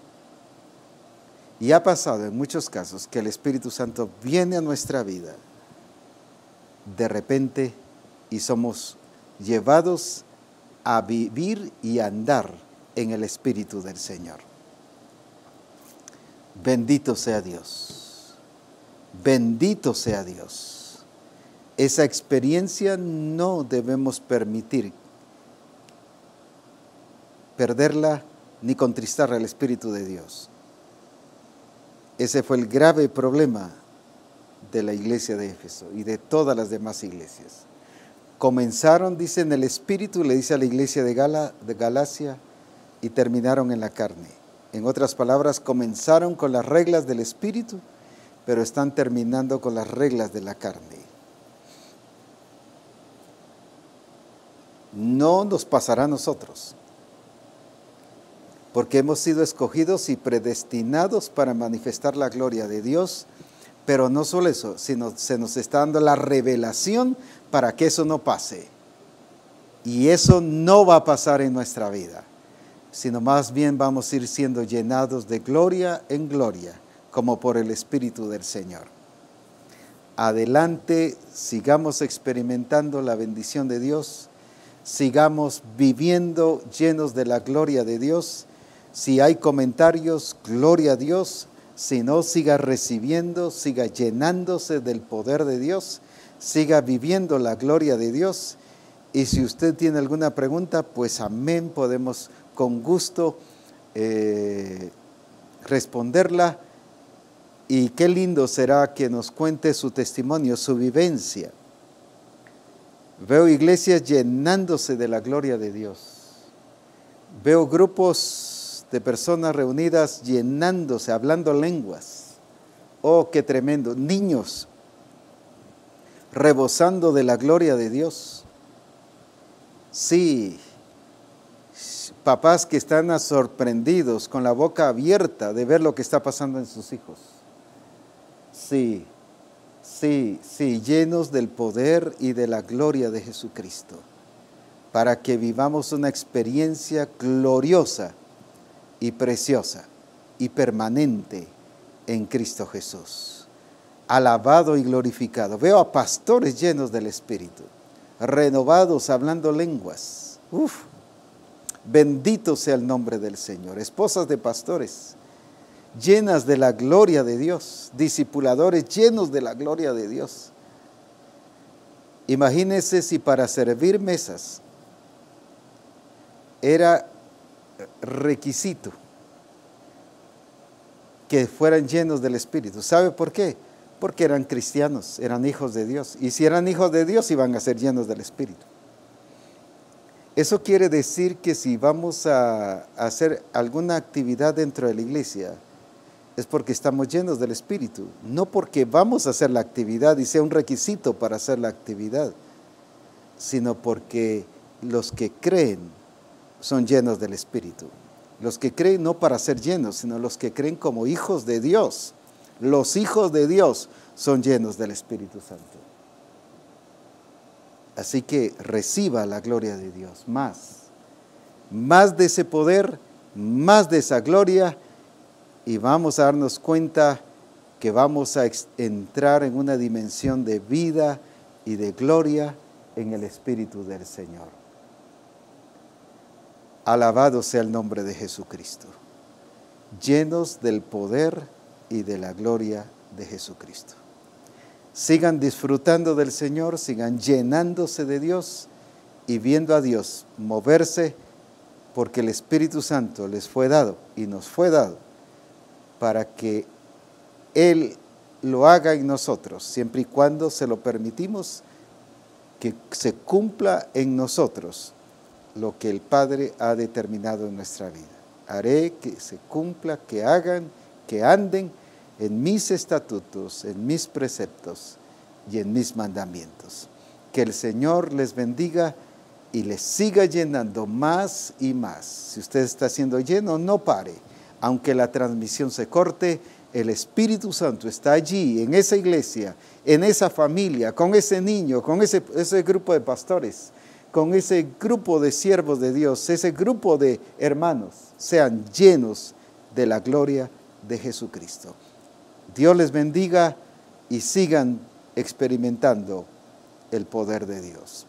Y ha pasado en muchos casos que el Espíritu Santo viene a nuestra vida de repente y somos llevados a vivir y andar en el Espíritu del Señor. Bendito sea Dios. Bendito sea Dios. Esa experiencia no debemos permitir perderla ni contristar al Espíritu de Dios. Ese fue el grave problema de la iglesia de Éfeso y de todas las demás iglesias. Comenzaron, dice, en el Espíritu, le dice a la iglesia de Galacia, y terminaron en la carne. En otras palabras, comenzaron con las reglas del Espíritu, pero están terminando con las reglas de la carne. No nos pasará a nosotros, porque hemos sido escogidos y predestinados para manifestar la gloria de Dios, pero no solo eso, sino se nos está dando la revelación para que eso no pase. Y eso no va a pasar en nuestra vida, sino más bien vamos a ir siendo llenados de gloria en gloria, como por el Espíritu del Señor. Adelante, sigamos experimentando la bendición de Dios, sigamos viviendo llenos de la gloria de Dios. Si hay comentarios, gloria a Dios. Si no, siga recibiendo, siga llenándose del poder de Dios, siga viviendo la gloria de Dios. Y si usted tiene alguna pregunta, pues amén, podemos con gusto responderla. Y qué lindo será que nos cuente su testimonio, su vivencia. Veo iglesias llenándose de la gloria de Dios. Veo grupos de personas reunidas llenándose, hablando lenguas. Oh, qué tremendo. Niños rebosando de la gloria de Dios. Sí, papás que están sorprendidos, con la boca abierta de ver lo que está pasando en sus hijos. Sí, llenos del poder y de la gloria de Jesucristo, para que vivamos una experiencia gloriosa y preciosa y permanente en Cristo Jesús. Alabado y glorificado. Veo a pastores llenos del Espíritu, renovados, hablando lenguas. Bendito sea el nombre del Señor. Esposas de pastores, llenas de la gloria de Dios, discipuladores llenos de la gloria de Dios. Imagínense si para servir mesas era requisito que fueran llenos del Espíritu. ¿Sabe por qué? Porque eran cristianos, eran hijos de Dios. Y si eran hijos de Dios, iban a ser llenos del Espíritu. Eso quiere decir que si vamos a hacer alguna actividad dentro de la iglesia, es porque estamos llenos del Espíritu, no porque vamos a hacer la actividad y sea un requisito para hacer la actividad, sino porque los que creen son llenos del Espíritu. Los que creen no para ser llenos, sino los que creen como hijos de Dios. Los hijos de Dios son llenos del Espíritu Santo. Así que reciba la gloria de Dios, más de ese poder, más de esa gloria, y vamos a darnos cuenta que vamos a entrar en una dimensión de vida y de gloria en el Espíritu del Señor. Alabado sea el nombre de Jesucristo. Llenos del poder y de la gloria de Jesucristo. Sigan disfrutando del Señor, sigan llenándose de Dios y viendo a Dios moverse, porque el Espíritu Santo les fue dado y nos fue dado para que Él lo haga en nosotros, siempre y cuando se lo permitimos, que se cumpla en nosotros lo que el Padre ha determinado en nuestra vida. Haré que se cumpla, que hagan, que anden en mis estatutos, en mis preceptos y en mis mandamientos. Que el Señor les bendiga y les siga llenando más y más. Si usted está siendo lleno, no pare. Aunque la transmisión se corte, el Espíritu Santo está allí, en esa iglesia, en esa familia, con ese niño, con ese grupo de pastores, con ese grupo de siervos de Dios, ese grupo de hermanos, sean llenos de la gloria de Jesucristo. Dios les bendiga y sigan experimentando el poder de Dios.